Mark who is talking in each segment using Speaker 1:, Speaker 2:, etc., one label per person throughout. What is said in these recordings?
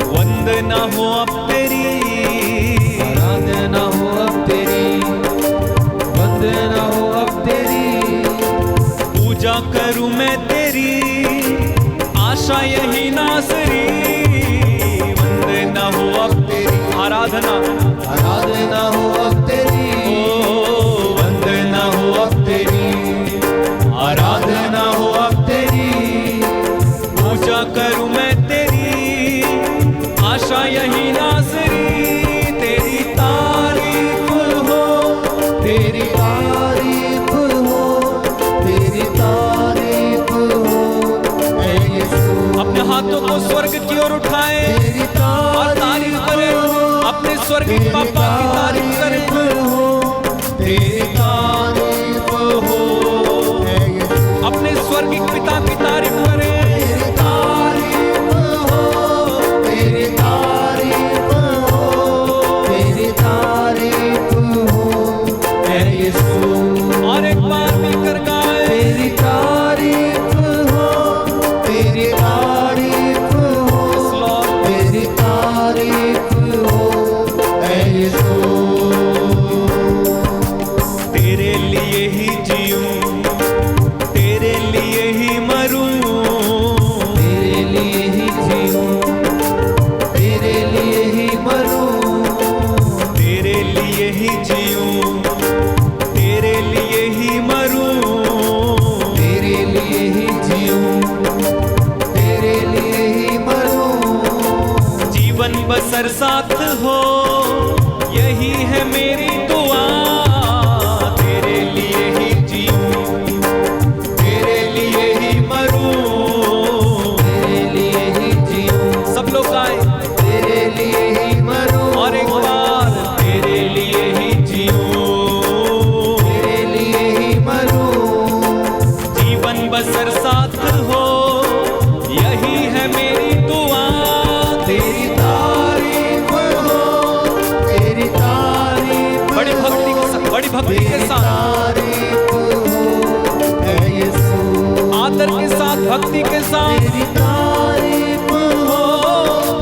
Speaker 1: वंदना हो अब तेरी,
Speaker 2: आराधना हो अब तेरी, वंदना हो अब तेरी।
Speaker 1: पूजा करूं मैं तेरी, आशा यही नासरी। वंदना हो अब तेरी, आराधना
Speaker 2: आराधना हो अब तेरी,
Speaker 1: वंदना हो अब तेरी,
Speaker 2: आराधना हो अब तेरी।
Speaker 1: पूजा करूं मैं तेरी, आशा यही नासरी। तेरी तारीफ हो,
Speaker 2: तेरी तारीफ हो, तेरी तारीफ हो ऐ यीशु।
Speaker 1: अपने हाथों को स्वर्ग की ओर उठाएं
Speaker 2: तेरी
Speaker 1: और तारीफ करें, अपने स्वर्गीय पापा की तारीफ करें।
Speaker 2: तेरी तारीफ हो ऐ यीशु।
Speaker 1: अपने स्वर्गीय पिता की तारीफ करें।
Speaker 2: तेरी तारीफ हो, तेरी तारीफ हो, तेरी तारीफ हो ऐ यीशु।
Speaker 1: और एक बार मिलकर गाएं।
Speaker 2: तेरी तारीफ हो, तेरी तारीफ हो, तेरी तारीफ हो ऐ यीशु।
Speaker 1: तेरे लिए ही जीऊं, तेरे लिए ही मरूं,
Speaker 2: तेरे लिए ही जीऊं, तेरे लिए ही मरूं।
Speaker 1: तेरे लिए ही जीऊं, तेरे लिए ही मरूं।
Speaker 2: तेरे लिए ही जीऊं, तेरे लिए ही मरूं।
Speaker 1: जीवन बसर साथ हो, यही है मेरी दुआ। तेरे लिए ही जीऊं, तेरे लिए ही मरूं।
Speaker 2: तेरे लिए ही जीऊं,
Speaker 1: सब लोग गाएं
Speaker 2: तेरे लिए ही मरूं।
Speaker 1: और एक बार, तेरे लिए ही जीऊं,
Speaker 2: तेरे लिए ही मरूं।
Speaker 1: जीवन बसर साथ हो, यही है मेरी दुआ।
Speaker 2: तेरी तारीफ हो, तेरी तारीफ
Speaker 1: बड़ी भक्ति के साथ, बड़ी भक्ति के
Speaker 2: तेरी
Speaker 1: साथ,
Speaker 2: तारीफ हो ऐ यीशु।
Speaker 1: आदर के साथ, भक्ति के साथ।
Speaker 2: तेरी तारीफ हो,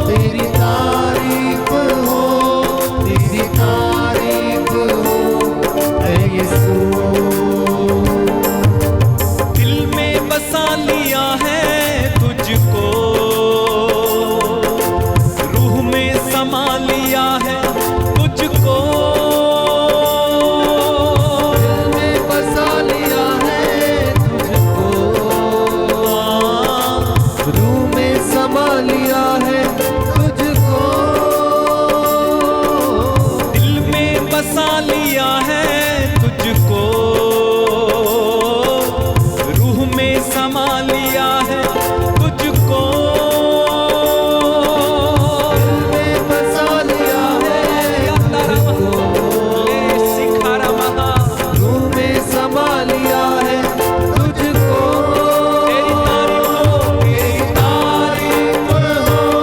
Speaker 2: तेरी तारीफ हो, तेरी तारीफ हो ऐ यीशु।
Speaker 1: दिल में बसा लिया है तुझको, रूह में समा लिया है तुझको।
Speaker 2: दिल में बसा लिया है तुझको, रूह में समा लिया है तुझको।
Speaker 1: दिल में बसा लिया है तुझको, रूह में समा लिया है तुझको।
Speaker 2: दिल में बसा लिया है तुझको,
Speaker 1: ले सिखारा महा,
Speaker 2: रूह में समा लिया है तुझको।
Speaker 1: तेरी तारीफ हो, तेरी तारीफ
Speaker 2: तारीफ हो,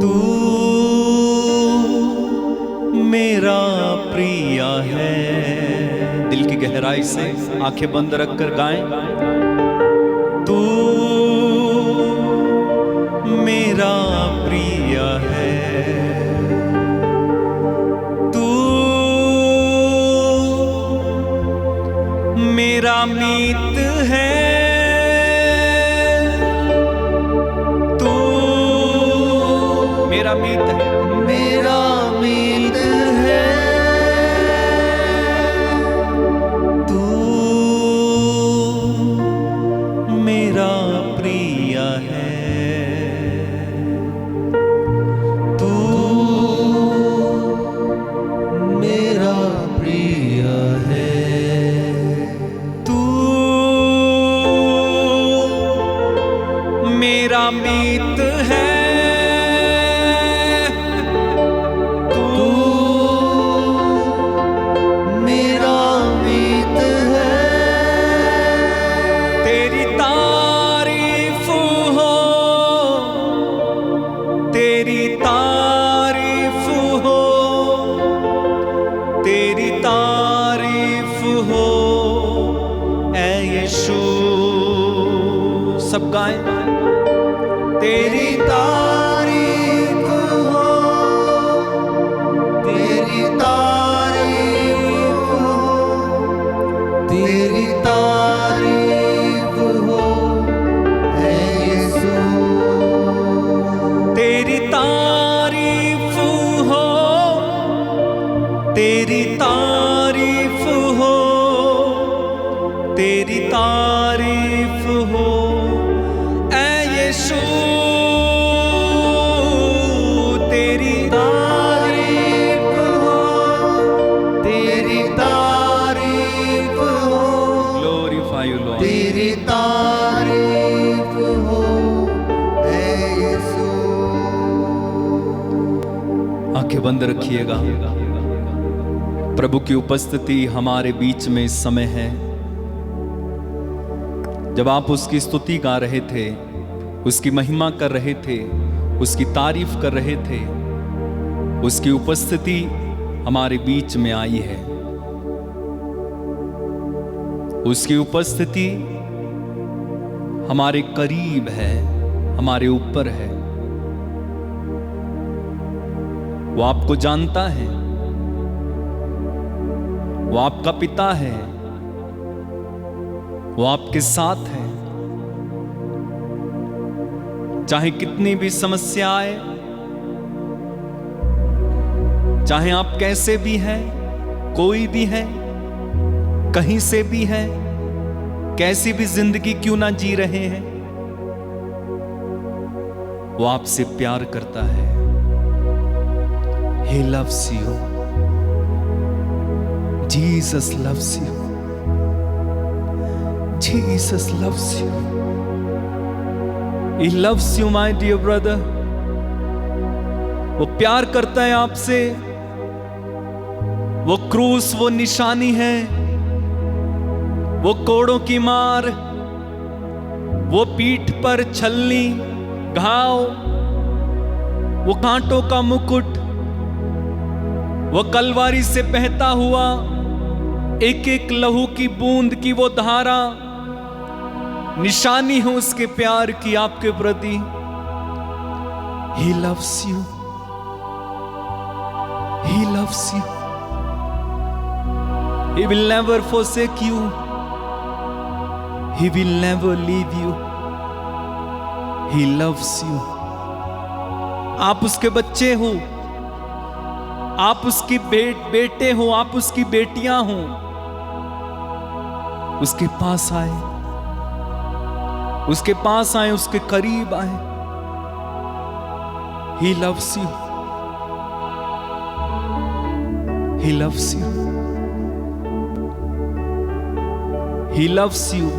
Speaker 1: तू मेरा प्रिय है। दिल की गहराई से आंखें बंद रखकर गाएं। तू मेरा प्रिय है, तू मेरा मीत है, तू मेरा मीत है,
Speaker 2: मेरा मीत है,
Speaker 1: तू मेरा प्रिय है, तू
Speaker 2: मेरा प्रिय है,
Speaker 1: तू मेरा मीत है,
Speaker 2: तू मेरा मीत है।
Speaker 1: तेरी तारीफ हो, तेरी तारीफ हो, तेरी तारीफ हो ऐ यीशु। सब गाएं। तेरी
Speaker 2: तारीफ हो, तेरी तारीफ हो, तेरी तारीफ हो ऐ यीशु।
Speaker 1: तेरी तारीफ हो, तेरी तारीफ हो, तेरी तारीफ हो ऐ यीशु। तेरी
Speaker 2: तारीफ हो, तेरी तारीफ हो,
Speaker 1: ग्लोरीफाई यू लॉर्ड।
Speaker 2: तेरी तारीफ हो ऐ यीशु।
Speaker 1: आंखें बंद रखिएगा। प्रभु की उपस्थिति हमारे बीच में इस समय है। जब आप उसकी स्तुति गा रहे थे, उसकी महिमा कर रहे थे, उसकी तारीफ कर रहे थे, उसकी उपस्थिति हमारे बीच में आई है। उसकी उपस्थिति हमारे करीब है, हमारे ऊपर है। वो आपको जानता है, वो आपका पिता है, वो आपके साथ है। चाहे कितनी भी समस्या आए, चाहे आप कैसे भी हैं, कोई भी है, कहीं से भी है, कैसी भी जिंदगी क्यों ना जी रहे हैं, वो आपसे प्यार करता है। He loves you. Jesus loves you. Jesus loves you. He loves you, my dear brother. वो प्यार करता है आपसे। वो क्रूस, वो निशानी है, वो कोड़ों की मार, वो पीठ पर छलनी, घाव, वो कांटों का मुकुट, वो कलवारी से बहता हुआ एक एक लहू की बूंद की वो धारा, निशानी है उसके प्यार की आपके प्रति। He loves you. He loves you. He will never forsake you. He will never leave you. He loves you. आप उसके बच्चे हो, आप उसकी बेटे हो, आप उसकी बेटियां हो। उसके पास आए, उसके पास आए, उसके करीब आए। He loves you. He loves you. He loves you.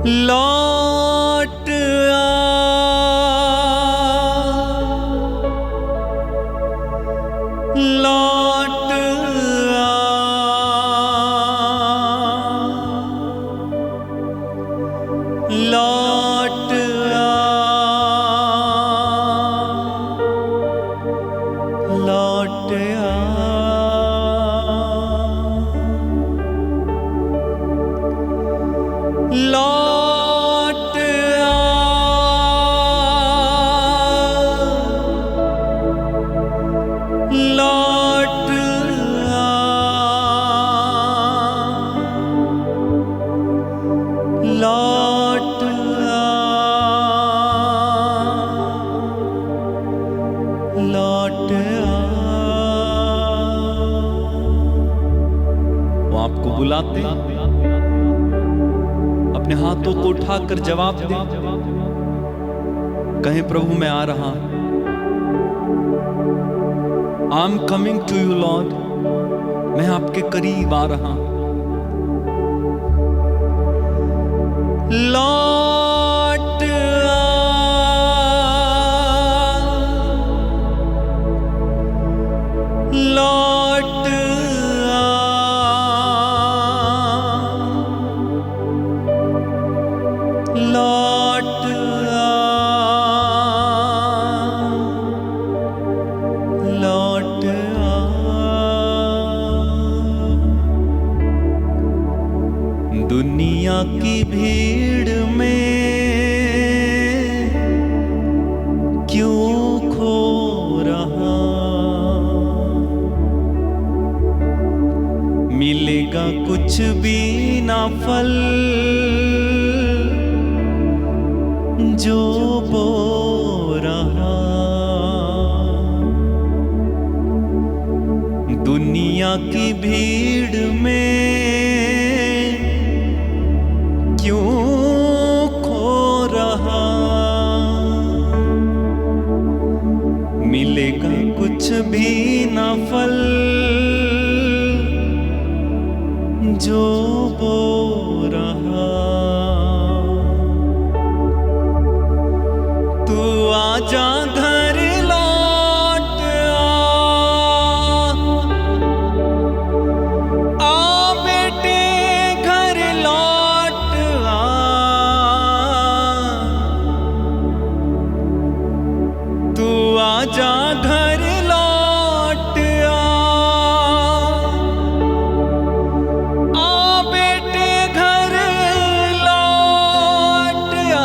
Speaker 1: लौट आ, लौट आ, आपको बुलाते हैं, अपने हाथों को उठाकर जवाब दे, कहें प्रभु मैं आ रहा, I am coming to you Lord, मैं आपके करीब आ रहा। लौट आ, लौट आ, लौट आ, लौट आ। दुनिया की भीड़ में क्यों खो रहा, मिलेगा कुछ भी ना फल जो बो रहा। दुनिया की भीड़ में क्यों खो रहा, मिलेगा कुछ भी ना फल जो बो रहा। तू आजा घर लौट आ बेटे घर लौट आ। तू आजा घर लौट आ बेटे घर लौट आ।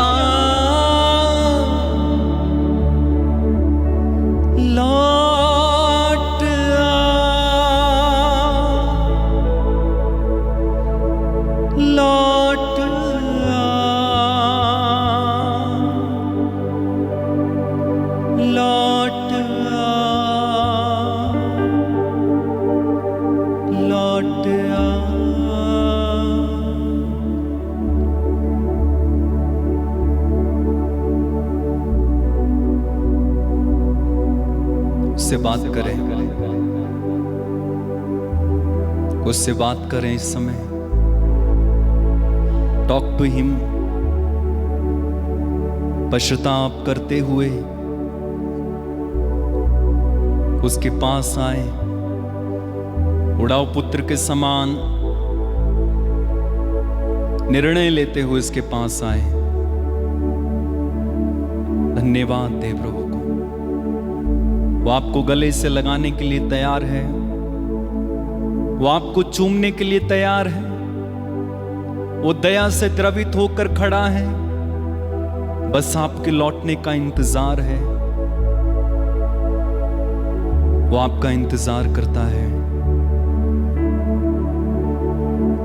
Speaker 1: लौट आ, लौट आ, लौट आ, लौट आ। उससे बात करें, उससे बात करें इस समय। Talk to him. पश्चाताप करते हुए उसके पास आए, उड़ाऊ पुत्र के समान निर्णय लेते हुए उसके पास आए। धन्यवाद दे प्रभु को, वो आपको गले से लगाने के लिए तैयार है, वो आपको चूमने के लिए तैयार है, वो दया से द्रवित होकर खड़ा है, बस आपके लौटने का इंतजार है। वो आपका इंतजार करता है।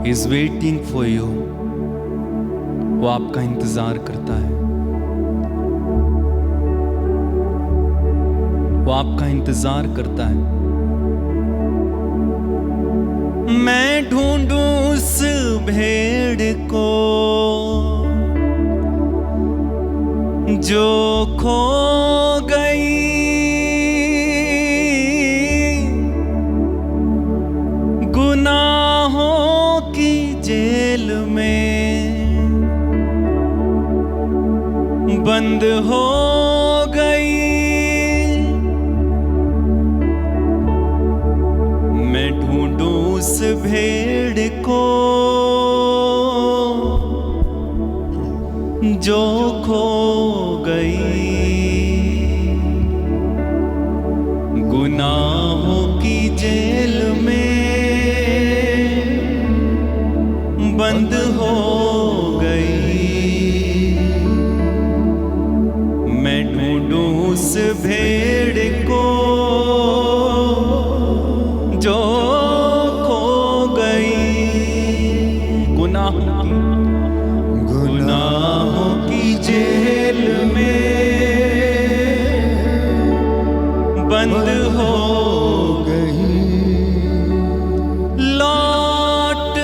Speaker 1: He is waiting for you। वो आपका इंतजार करता है, वो आपका इंतजार करता है। मैं ढूंढूं उस भेड़ को जो खो गई, गुनाहों की जेल में बंद हो गई। मैं ढूंढूं उस भेड़ को जो खो गई, गुनाहों की जेल में बंद हो गई। मैं ढूंढूं उस भेड़ को जो खो गई, गुनाहों की जेल में बंद हो गई। लौट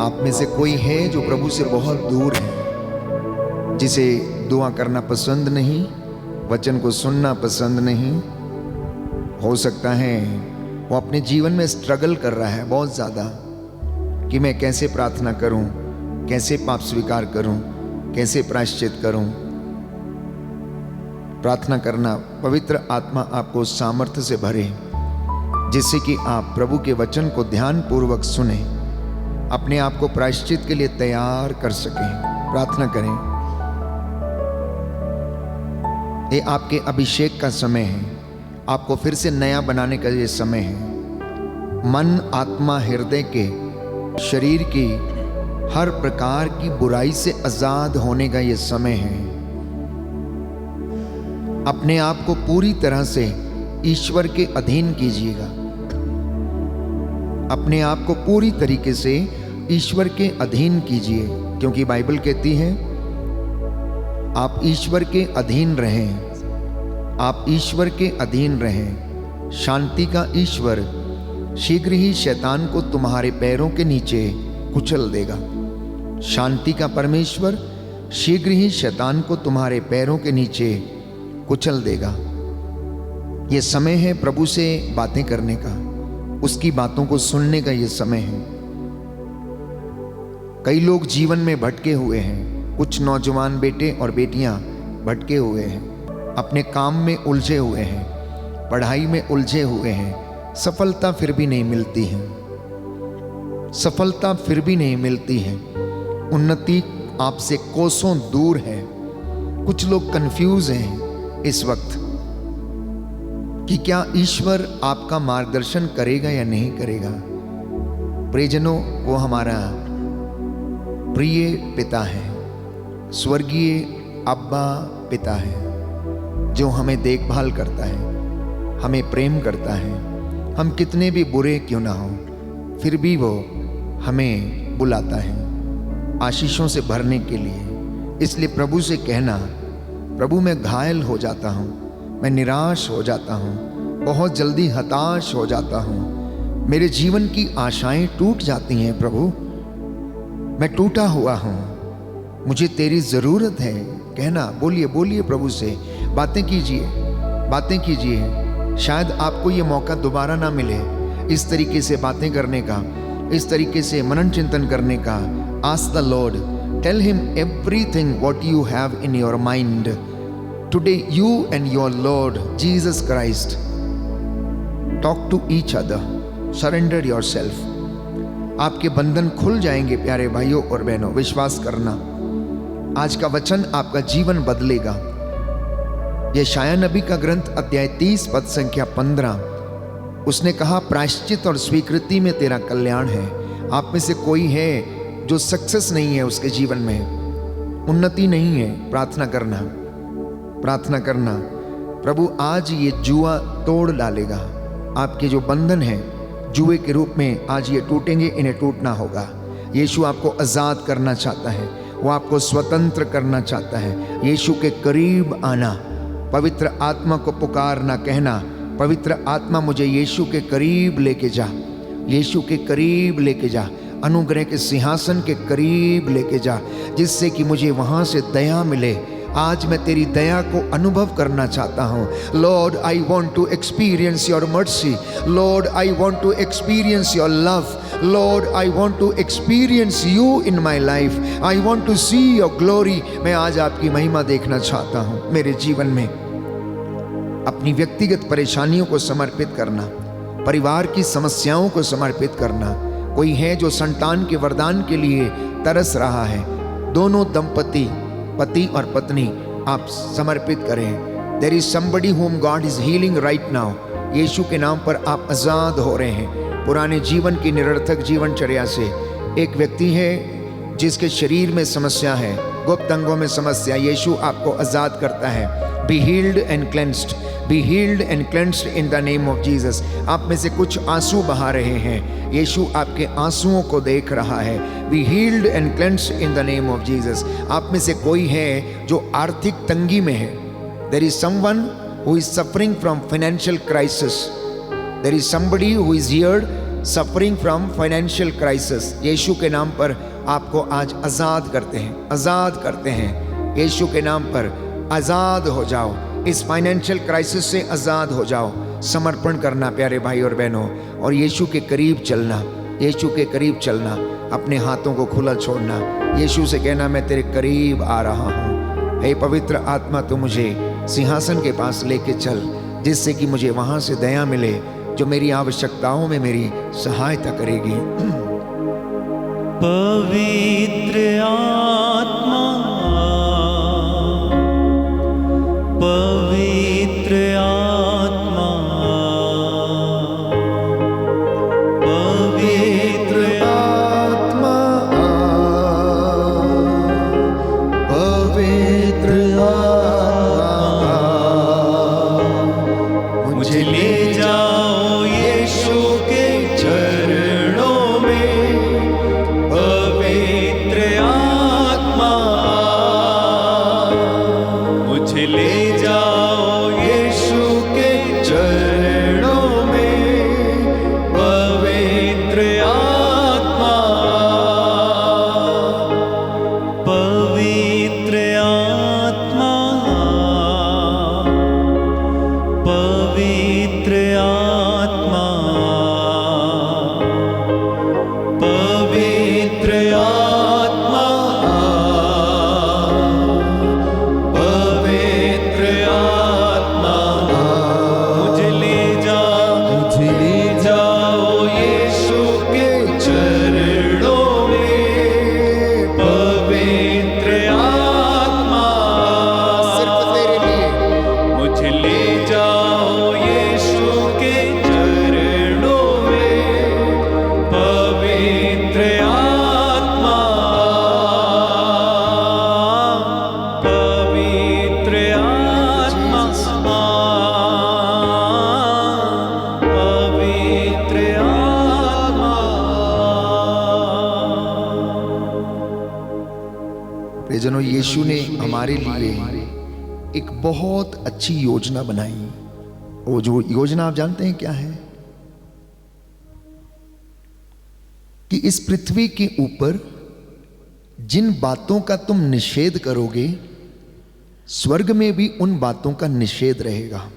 Speaker 3: आप में से कोई है जो प्रभु से बहुत दूर है, जिसे दुआ करना पसंद नहीं, वचन को सुनना पसंद नहीं। हो सकता है वो अपने जीवन में स्ट्रगल कर रहा है बहुत ज़्यादा कि मैं कैसे प्रार्थना करूं, कैसे पाप स्वीकार करूं, कैसे प्रायश्चित करूं। प्रार्थना करना, पवित्र आत्मा आपको सामर्थ्य से भरे, जिससे कि आप प्रभु के वचन को ध्यान पूर्वक सुने, अपने आप को प्रायश्चित के लिए तैयार कर सकें। प्रार्थना करें। ये आपके अभिषेक का समय है, आपको फिर से नया बनाने का ये समय है। मन, आत्मा, हृदय के, शरीर की हर प्रकार की बुराई से आजाद होने का ये समय है। अपने आप को पूरी तरह से ईश्वर के अधीन कीजिएगा। अपने आप को पूरी तरीके से ईश्वर के अधीन कीजिए, क्योंकि बाइबल कहती है आप ईश्वर के अधीन रहें, आप ईश्वर के अधीन रहें। शांति का ईश्वर शीघ्र ही शैतान को तुम्हारे पैरों के नीचे कुचल देगा। शांति का परमेश्वर शीघ्र ही शैतान को तुम्हारे पैरों के नीचे कुचल देगा। ये समय है प्रभु से बातें करने का, उसकी बातों को सुनने का ये समय है। कई लोग जीवन में भटके हुए हैं, कुछ नौजवान बेटे और बेटियां भटके हुए हैं, अपने काम में उलझे हुए हैं, पढ़ाई में उलझे हुए हैं। सफलता फिर भी नहीं मिलती है, सफलता फिर भी नहीं मिलती है। उन्नति आपसे कोसों दूर है। कुछ लोग कंफ्यूज हैं इस वक्त कि क्या ईश्वर आपका मार्गदर्शन करेगा या नहीं करेगा। प्रियजनों, वो हमारा प्रिय पिता है, स्वर्गीय अब्बा पिता है, जो हमें देखभाल करता है, हमें प्रेम करता है। हम कितने भी बुरे क्यों ना हो, फिर भी वो हमें बुलाता है आशीषों से भरने के लिए। इसलिए प्रभु से कहना, प्रभु मैं घायल हो जाता हूँ, मैं निराश हो जाता हूँ, बहुत जल्दी हताश हो जाता हूँ, मेरे जीवन की आशाएं टूट जाती हैं। प्रभु मैं टूटा हुआ हूँ, मुझे तेरी ज़रूरत है। कहना, बोलिए बोलिए प्रभु से, बातें कीजिए, बातें कीजिए। शायद आपको ये मौका दोबारा ना मिले इस तरीके से बातें करने का, इस तरीके से मनन चिंतन करने का। Ask the Lord, tell him everything what you have in your mind today. You and your Lord Jesus Christ talk to each other, surrender yourself. आपके बंधन खुल जाएंगे प्यारे भाइयों और बहनों, विश्वास करना। आज का वचन आपका जीवन बदलेगा। यशायाह नबी का ग्रंथ अध्याय 30 पद संख्या 15, उसने कहा प्रायश्चित और स्वीकृति में तेरा कल्याण है। आप में से कोई है जो सक्सेस नहीं है, उसके जीवन में उन्नति नहीं है। प्रार्थना करना, प्रार्थना करना। प्रभु आज ये जुआ तोड़ डालेगा। आपके जो बंधन है जुए के रूप में आज ये टूटेंगे, इन्हें टूटना होगा। यीशु आपको आज़ाद करना चाहता है, वो आपको स्वतंत्र करना चाहता है। यीशु के करीब आना, पवित्र आत्मा को पुकारना, कहना पवित्र आत्मा मुझे यीशु के करीब लेके जा, यीशु के करीब लेके जा, अनुग्रह के सिंहासन के करीब लेके जा, जिससे कि मुझे वहाँ से दया मिले। आज मैं तेरी दया को अनुभव करना चाहता हूँ। Lord I want to experience your mercy, Lord I want to experience your love, Lord I want to experience you in my life, I want to see your glory. मैं आज आपकी महिमा देखना चाहता हूँ मेरे जीवन में। अपनी व्यक्तिगत परेशानियों को समर्पित करना, परिवार की समस्याओं को समर्पित करना। कोई है जो संतान के वरदान के लिए तरस रहा है, दोनों दंपति, पति और पत्नी, आप समर्पित करें। There is somebody whom God is healing right now. Yeshu के नाम पर आप आज़ाद हो रहे हैं पुराने जीवन की निरर्थक जीवनचर्या से। एक व्यक्ति है जिसके शरीर में समस्या है, गुप्त अंगों में समस्या, यीशु आपको आज़ाद करता है। Be healed and cleansed, be healed and cleansed in the name of Jesus. आप में से कुछ आंसू बहा रहे हैं, यीशु आपके आंसुओं को देख रहा है। Be healed and cleansed in the name of Jesus. आप में से कोई है जो आर्थिक तंगी में है। There is someone who is suffering from financial crisis. There is somebody who is here suffering from financial crisis, Yeshu के नाम पर आपको आज आज़ाद करते हैं, आज़ाद करते हैं। यीशु के नाम पर आज़ाद हो जाओ, इस फाइनेंशियल क्राइसिस से आज़ाद हो जाओ। समर्पण करना प्यारे भाई और बहनों, और यीशु के करीब चलना, यीशु के करीब चलना, अपने हाथों को खुला छोड़ना, यीशु से कहना मैं तेरे करीब आ रहा हूँ। हे पवित्र आत्मा, तू मुझे सिंहासन के पास लेके चल, जिससे कि मुझे वहाँ से दया मिले जो मेरी आवश्यकताओं में मेरी सहायता करेगी।
Speaker 1: पवित्र आत्मा, पवित्र आत्मा, पवित्र
Speaker 3: आत्मा, पवित्र आत्मा,
Speaker 1: मुझे ले जाओ यीशु के चरणों में। पवित्र आत्मा, मुझे ले जाओ यीशु के चरणों में। पवित्र आत्मा, पवित्र आत्मा, पवित्र आत्मा, पवित्र आत्मा, पवित्र आत्मा, मुझे ले जाओ यीशु के चरणों में। पवित्र आत्मा,
Speaker 3: सिर्फ तेरे लिए,
Speaker 1: मुझे ले जाओ यीशु के चरणों में। पवित्र आत्मा, पवित्र आत्मा, पवित्र आत्मा।
Speaker 3: प्रियजनों, यीशु ने हमारे लिए एक बहुत अच्छी योजना बनाई। वो जो योजना आप जानते हैं क्या है? कि इस पृथ्वी के ऊपर जिन बातों का तुम निषेध करोगे, स्वर्ग में भी उन बातों का निषेध रहेगा।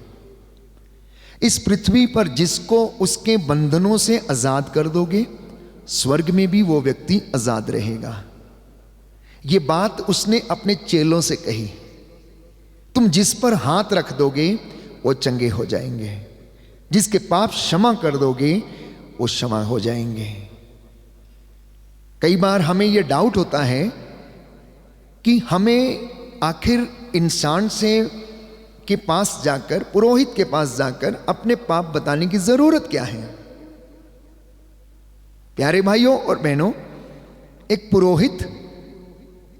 Speaker 3: इस पृथ्वी पर जिसको उसके बंधनों से आजाद कर दोगे, स्वर्ग में भी वो व्यक्ति आजाद रहेगा। ये बात उसने अपने चेलों से कही। तुम जिस पर हाथ रख दोगे वो चंगे हो जाएंगे, जिसके पाप क्षमा कर दोगे वो क्षमा हो जाएंगे। कई बार हमें यह डाउट होता है कि हमें आखिर इंसान से के पास जाकर, पुरोहित के पास जाकर अपने पाप बताने की जरूरत क्या है? प्यारे भाइयों और बहनों, एक पुरोहित,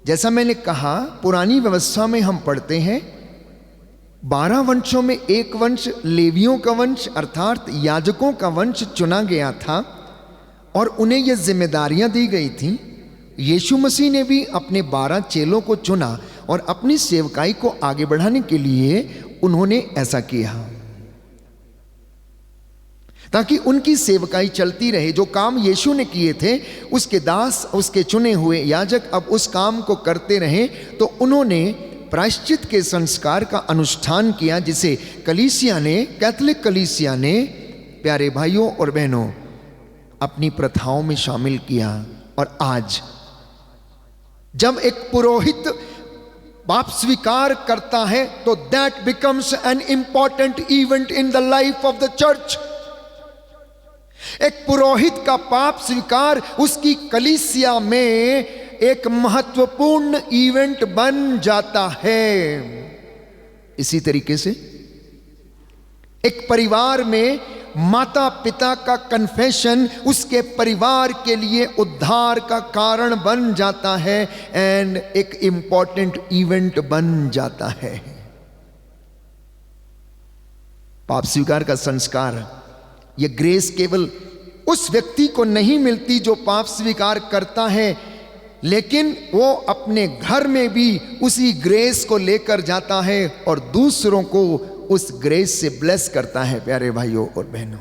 Speaker 3: जैसा मैंने कहा, पुरानी व्यवस्था में हम पढ़ते हैं 12 वंशों में एक वंश लेवियों का वंश अर्थात याजकों का वंश चुना गया था और उन्हें यह जिम्मेदारियां दी गई थी। यीशु मसीह ने भी अपने 12 चेलों को चुना और अपनी सेवकाई को आगे बढ़ाने के लिए उन्होंने ऐसा किया ताकि उनकी सेवकाई चलती रहे। जो काम यीशु ने किए थे, उसके दास, उसके चुने हुए याजक अब उस काम को करते रहे। तो उन्होंने प्रायश्चित के संस्कार का अनुष्ठान किया, जिसे कलीसिया ने, कैथोलिक कलीसिया ने, प्यारे भाइयों और बहनों, अपनी प्रथाओं में शामिल किया। और आज जब एक पुरोहित पाप स्वीकार करता है तो that becomes an important event in the life of the church. एक पुरोहित का पाप स्वीकार उसकी कलीसिया में एक महत्वपूर्ण इवेंट बन जाता है। इसी तरीके से एक परिवार में माता पिता का कन्फेशन उसके परिवार के लिए उद्धार का कारण बन जाता है एंड एक इंपॉर्टेंट इवेंट बन जाता है। पाप स्वीकार का संस्कार, यह ग्रेस केवल उस व्यक्ति को नहीं मिलती जो पाप स्वीकार करता है, लेकिन वो अपने घर में भी उसी ग्रेस को लेकर जाता है और दूसरों को उस ग्रेस से ब्लेस करता है। प्यारे भाइयों और बहनों,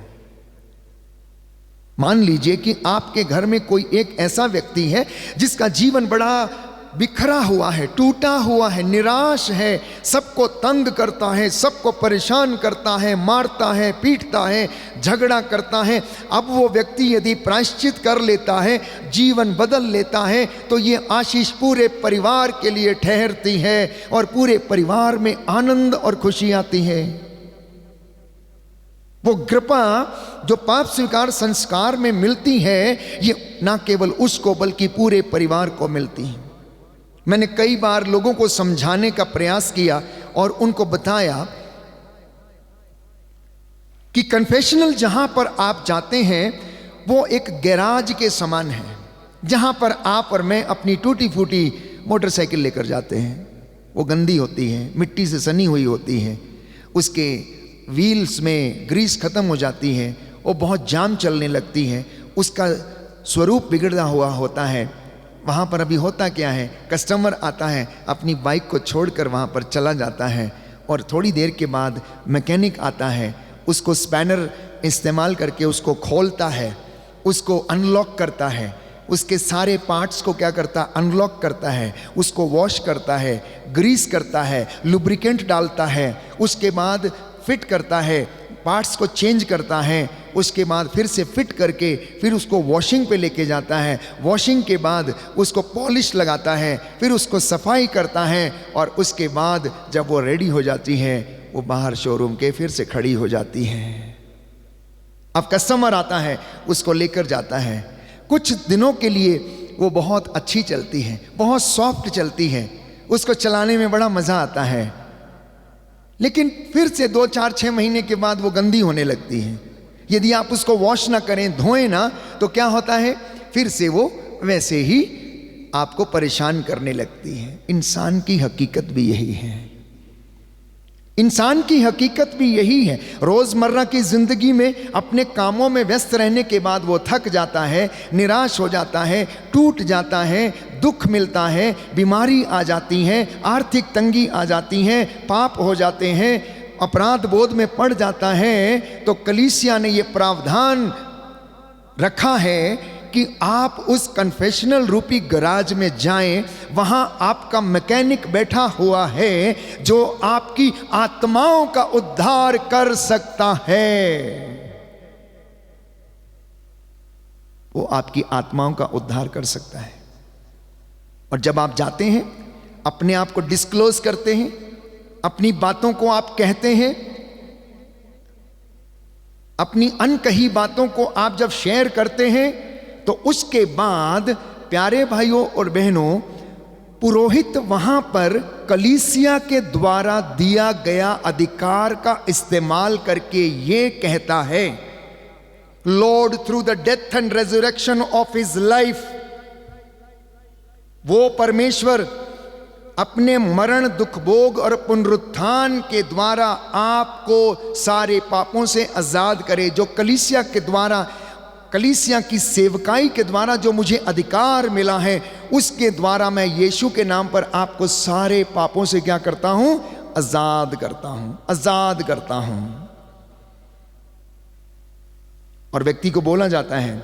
Speaker 3: मान लीजिए कि आपके घर में कोई एक ऐसा व्यक्ति है जिसका जीवन बड़ा बिखरा हुआ है, टूटा हुआ है, निराश है, सबको तंग करता है, सबको परेशान करता है, मारता है, पीटता है, झगड़ा करता है। अब वो व्यक्ति यदि प्रायश्चित कर लेता है, जीवन बदल लेता है, तो ये आशीष पूरे परिवार के लिए ठहरती है और पूरे परिवार में आनंद और खुशी आती है। वो कृपा जो पाप स्वीकार संस्कार में मिलती है, ये ना केवल उसको बल्कि पूरे परिवार को मिलती है। मैंने कई बार लोगों को समझाने का प्रयास किया और उनको बताया कि कन्फेशनल जहां पर आप जाते हैं वो एक गैराज के समान है, जहां पर आप और मैं अपनी टूटी फूटी मोटरसाइकिल लेकर जाते हैं। वो गंदी होती है, मिट्टी से सनी हुई होती है, उसके व्हील्स में ग्रीस खत्म हो जाती है, वो बहुत जाम चलने लगती है, उसका स्वरूप बिगड़ा हुआ होता है। वहाँ पर अभी होता क्या है, कस्टमर आता है, अपनी बाइक को छोड़कर वहाँ पर चला जाता है और थोड़ी देर के बाद मैकेनिक आता है, उसको स्पैनर इस्तेमाल करके उसको खोलता है, उसको अनलॉक करता है, उसके सारे पार्ट्स को क्या करता, अनलॉक करता है, उसको वॉश करता है, ग्रीस करता है, लुब्रिकेंट डालता है, उसके बाद फिट करता है, पार्ट्स को चेंज करता है, उसके बाद फिर से फिट करके फिर उसको वॉशिंग पे लेके जाता है, वॉशिंग के बाद उसको पॉलिश लगाता है, फिर उसको सफाई करता है और उसके बाद जब वो रेडी हो जाती है वो बाहर शोरूम के फिर से खड़ी हो जाती है। अब कस्टमर आता है, उसको लेकर जाता है, कुछ दिनों के लिए वो बहुत अच्छी चलती है, बहुत सॉफ्ट चलती है, उसको चलाने में बड़ा मज़ा आता है, लेकिन फिर से 2, 4, 6 महीने के बाद वो गंदी होने लगती है। यदि आप उसको वॉश ना करें, धोएं ना, तो क्या होता है, फिर से वो वैसे ही आपको परेशान करने लगती है। इंसान की हकीकत भी यही है, इंसान की हकीकत भी यही है। रोज़मर्रा की ज़िंदगी में अपने कामों में व्यस्त रहने के बाद वो थक जाता है, निराश हो जाता है, टूट जाता है, दुख मिलता है, बीमारी आ जाती है, आर्थिक तंगी आ जाती है, पाप हो जाते हैं, अपराध बोध में पड़ जाता है। तो कलीसिया ने ये प्रावधान रखा है कि आप उस कन्फेशनल रूपी गराज में जाएं, वहां आपका मैकेनिक बैठा हुआ है जो आपकी आत्माओं का उद्धार कर सकता है। वो आपकी आत्माओं का उद्धार कर सकता है। और जब आप जाते हैं, अपने आप को डिस्क्लोज करते हैं, अपनी बातों को आप कहते हैं, अपनी अनकही बातों को आप जब शेयर करते हैं, तो उसके बाद प्यारे भाइयों और बहनों, पुरोहित वहां पर कलीसिया के द्वारा दिया गया अधिकार का इस्तेमाल करके ये कहता है, Lord through the death and resurrection of his life, वो परमेश्वर अपने मरण, दुख भोग और पुनरुत्थान के द्वारा आपको सारे पापों से आजाद करे। जो कलीसिया के द्वारा, कलीसिया की सेवकाई के द्वारा जो मुझे अधिकार मिला है, उसके द्वारा मैं यीशु के नाम पर आपको सारे पापों से क्या करता हूं, आजाद करता हूं, आजाद करता हूं। और व्यक्ति को बोला जाता है,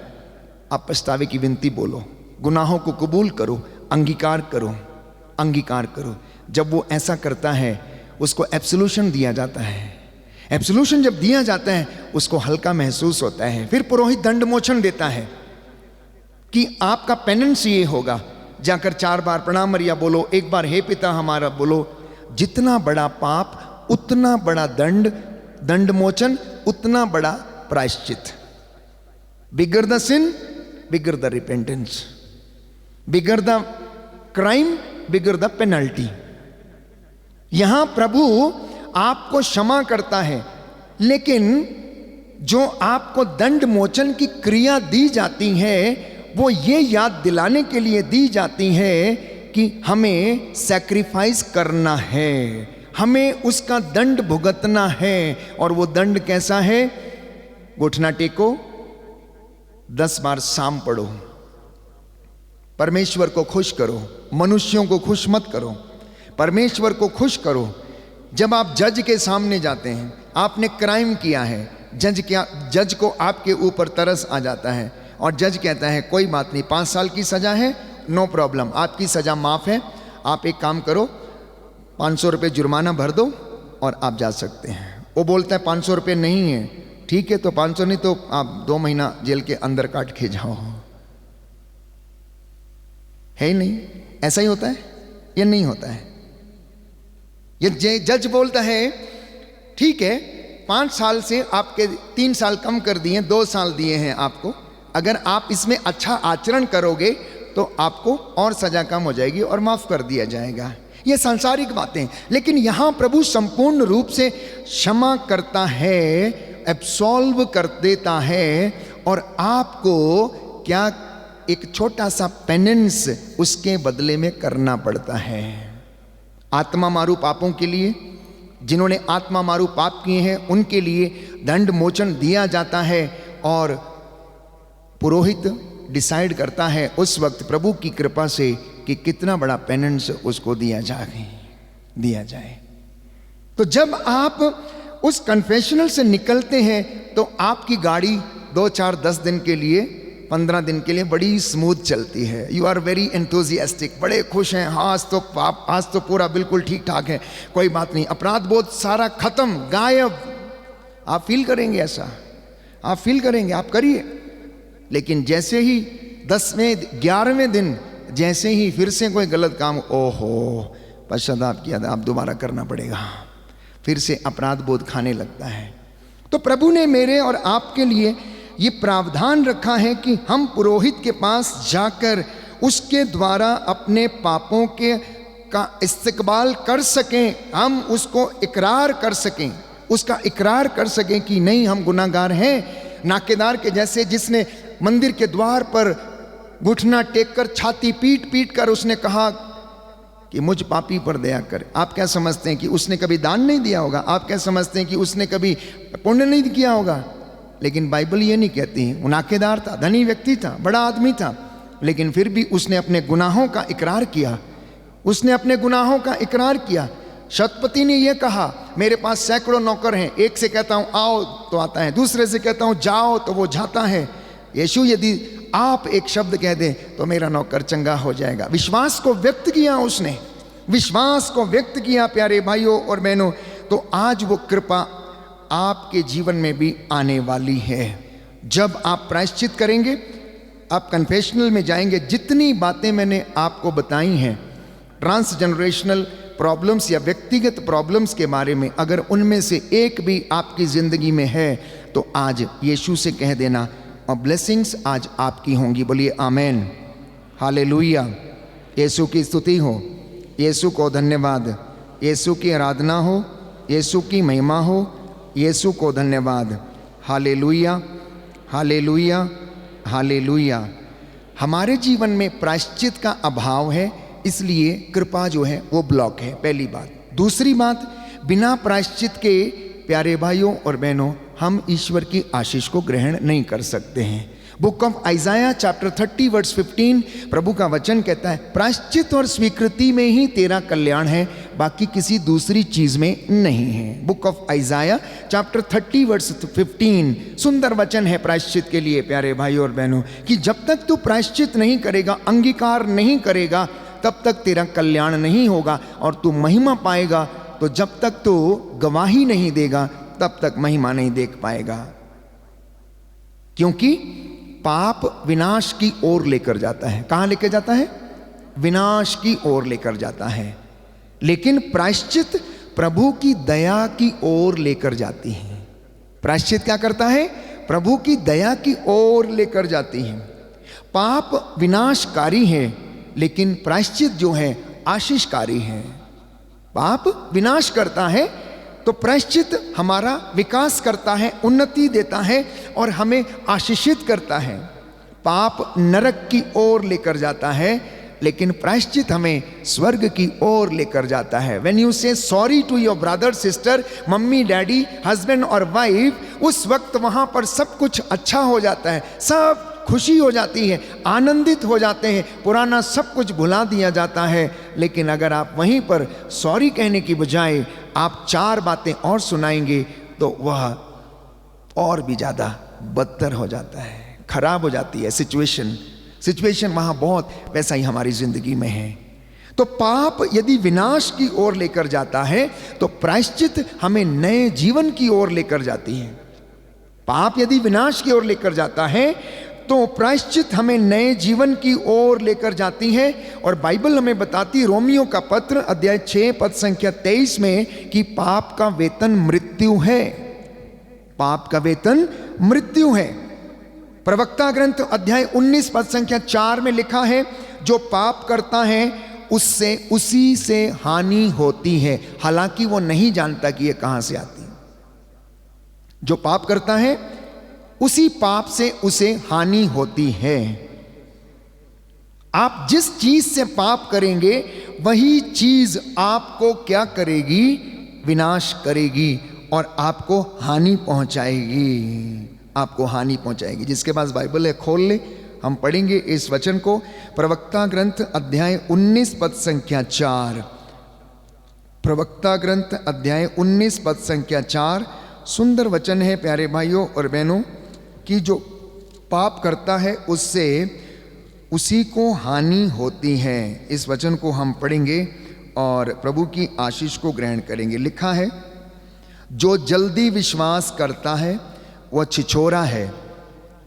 Speaker 3: आप पछतावे की विनती बोलो, गुनाहों को कबूल करो, अंगीकार करो, अंगीकार करो। जब वो ऐसा करता है, उसको एब्सोल्यूशन दिया जाता है। एब्सोल्यूशन जब दिया जाता है, उसको हल्का महसूस होता है। फिर पुरोहित दंड मोचन देता है कि आपका पेनेंस ये होगा, जाकर 4 बार प्रणाम मरिया बोलो, 1 बार हे पिता हमारा बोलो। जितना बड़ा पाप उतना बड़ा दंड, दंड मोचन उतना बड़ा प्रायश्चित। Bigger the sin, bigger the repentance, bigger the crime, bigger the penalty. यहां प्रभु आपको क्षमा करता है, लेकिन जो आपको दंड मोचन की क्रिया दी जाती है, वो ये याद दिलाने के लिए दी जाती है कि हमें सैक्रिफाइस करना है, हमें उसका दंड भुगतना है। और वो दंड कैसा है? घुटना टेको, 10 बार साम पढ़ो, परमेश्वर को खुश करो, मनुष्यों को खुश मत करो, परमेश्वर को खुश करो। जब आप जज के सामने जाते हैं, आपने क्राइम किया है, जज को आपके ऊपर तरस आ जाता है और जज कहता है कोई बात नहीं, 5 साल की सज़ा है, नो प्रॉब्लम, आपकी सज़ा माफ़ है, आप एक काम करो 500 रुपये जुर्माना भर दो और आप जा सकते हैं। वो बोलता है 500 रुपये नहीं है, ठीक है तो 500 नहीं तो आप 2 महीना जेल के अंदर काट के जाओ। है ही नहीं, ऐसा ही होता है या नहीं होता है? ये जज बोलता है ठीक है 5 साल से आपके 3 साल कम कर दिए, 2 साल दिए हैं आपको, अगर आप इसमें अच्छा आचरण करोगे तो आपको और सजा कम हो जाएगी और माफ कर दिया जाएगा। ये सांसारिक बातें, लेकिन यहां प्रभु संपूर्ण रूप से क्षमा करता है, एब्सॉल्व कर देता है और आपको क्या एक छोटा सा पेनेंस उसके बदले में करना पड़ता है। आत्मा मारू पापों के लिए, जिन्होंने आत्मा मारू पाप किए हैं उनके लिए दंड मोचन दिया जाता है और पुरोहित डिसाइड करता है उस वक्त प्रभु की कृपा से कि कितना बड़ा पेनेंस उसको दिया जाए। तो जब आप उस कन्फेशनल से निकलते हैं तो आपकी गाड़ी 2, 4, 10 दिन के लिए, 15 दिन के लिए बड़ी स्मूथ चलती है। यू आर वेरी एंथुजियास्टिक, बड़े खुश हैं, हाँ आज तो पूरा बिल्कुल ठीक ठाक है, कोई बात नहीं, अपराध बोध सारा खत्म, गायब। आप फील करेंगे ऐसा, आप फील करेंगे, आप करिए। लेकिन जैसे ही 10वें 11वें दिन जैसे ही फिर से कोई गलत काम, ओहो पश्चाताप किया था, आप दोबारा करना पड़ेगा, फिर से अपराध बोध खाने लगता है। तो प्रभु ने मेरे और आपके लिए ये प्रावधान रखा है कि हम पुरोहित के पास जाकर उसके द्वारा अपने पापों का इस्तकबाल कर सकें, हम उसको इकरार कर सकें, उसका इकरार कर सकें कि नहीं हम गुनाहगार हैं। नाकेदार के जैसे जिसने मंदिर के द्वार पर घुटना टेक कर छाती पीट पीट कर उसने कहा कि मुझ पापी पर दया कर। आप क्या समझते हैं कि उसने कभी दान नहीं दिया होगा? आप क्या समझते हैं कि उसने कभी पुण्य नहीं किया होगा? लेकिन बाइबल ये नहीं कहती है। वो नाकेदार था, धनी व्यक्ति था, बड़ा आदमी था, लेकिन फिर भी उसने अपने गुनाहों का इकरार किया, उसने अपने गुनाहों का इकरार किया। शतपति ने यह कहा मेरे पास सैकड़ों नौकर हैं, एक से कहता हूं आओ तो आता है, दूसरे से कहता हूं जाओ तो वो जाता है। यीशु यदि आप एक शब्द कह दें तो मेरा नौकर चंगा हो जाएगा। विश्वास को व्यक्त किया उसने, विश्वास को व्यक्त किया प्यारे भाइयों और बहनों। तो आज वो कृपा आपके जीवन में भी आने वाली है। जब आप प्रायश्चित करेंगे, आप कन्फेशनल में जाएंगे, जितनी बातें मैंने आपको बताई हैं ट्रांसजेनरेशनल प्रॉब्लम्स या व्यक्तिगत प्रॉब्लम्स के बारे में, अगर उनमें से एक भी आपकी ज़िंदगी में है तो आज यीशु से कह देना और ब्लेसिंग्स आज आपकी होंगी। बोलिए आमेन, हालेलुया। यीशु की स्तुति हो, यीशु को धन्यवाद, यीशु की आराधना हो, यीशु की महिमा हो, यीशु को धन्यवाद। Hallelujah, hallelujah, hallelujah. हमारे जीवन में प्रायश्चित का अभाव है, इसलिए कृपा जो है वो ब्लॉक है, पहली बात। दूसरी बात, बिना प्रायश्चित के प्यारे भाइयों और बहनों हम ईश्वर की आशीष को ग्रहण नहीं कर सकते हैं। Book of Isaiah chapter 30 verse 15 प्रभु का वचन कहता है प्रायश्चित और स्वीकृति में ही तेरा कल्याण है, बाकी किसी दूसरी चीज में नहीं है। Book of Isaiah chapter 30 verse 15 सुंदर वचन है प्रायश्चित के लिए प्यारे भाइयों और बहनों, कि जब तक तू प्रायश्चित नहीं करेगा, अंगीकार नहीं करेगा, तब तक तेरा कल्याण नहीं होगा और तू महिमा पाएगा। तो जब तक तू गवाही नहीं देगा तब तक महिमा नहीं देख पाएगा, क्योंकि पाप विनाश की ओर लेकर जाता है। कहां लेकर जाता है? विनाश की ओर लेकर जाता है। लेकिन प्रायश्चित प्रभु की दया की ओर लेकर जाती है। प्रायश्चित क्या करता है? प्रभु की दया की ओर लेकर जाती है। पाप विनाशकारी है, लेकिन प्रायश्चित जो है आशीषकारी है। पाप विनाश करता है तो प्रायश्चित हमारा विकास करता है, उन्नति देता है और हमें आशीषित करता है। पाप नरक की ओर लेकर जाता है, लेकिन प्रायश्चित हमें स्वर्ग की ओर लेकर जाता है। When you say sorry to your brother sister, mummy daddy, husband और वाइफ, उस वक्त वहां पर सब कुछ अच्छा हो जाता है, सब खुशी हो जाती है, आनंदित हो जाते हैं, पुराना सब कुछ भुला दिया जाता है। लेकिन अगर आप वहीं पर सॉरी कहने की बजाय आप 4 बातें और सुनाएंगे तो वह और भी ज़्यादा बदतर हो जाता है, खराब हो जाती है सिचुएशन वहाँ बहुत वैसा ही हमारी ज़िंदगी में है। तो पाप यदि विनाश की ओर लेकर जाता है तो प्रायश्चित हमें नए जीवन की ओर लेकर जाती है। पाप यदि विनाश की ओर लेकर जाता है तो प्रायश्चित हमें नए जीवन की ओर लेकर जाती है। और बाइबल हमें बताती, रोमियो का पत्र अध्याय 6 पद संख्या 23 में, कि पाप का वेतन मृत्यु है। पाप का वेतन मृत्यु है। प्रवक्ता ग्रंथ अध्याय 19 पद संख्या 4 में लिखा है, जो पाप करता है उससे उसी से हानि होती है, हालांकि वो नहीं जानता कि ये कहां से आती है। जो पाप करता है उसी पाप से उसे हानि होती है। आप जिस चीज से पाप करेंगे वही चीज आपको क्या करेगी? विनाश करेगी और आपको हानि पहुंचाएगी, आपको हानि पहुंचाएगी। जिसके पास बाइबल है खोल ले, हम पढ़ेंगे इस वचन को। प्रवक्ता ग्रंथ अध्याय 19 पद संख्या 4। प्रवक्ता ग्रंथ अध्याय 19 पद संख्या 4। सुंदर वचन है प्यारे भाइयों और बहनों, कि जो पाप करता है उससे उसी को हानि होती है। इस वचन को हम पढ़ेंगे और प्रभु की आशीष को ग्रहण करेंगे। लिखा है, जो जल्दी विश्वास करता है वह छिछोरा है।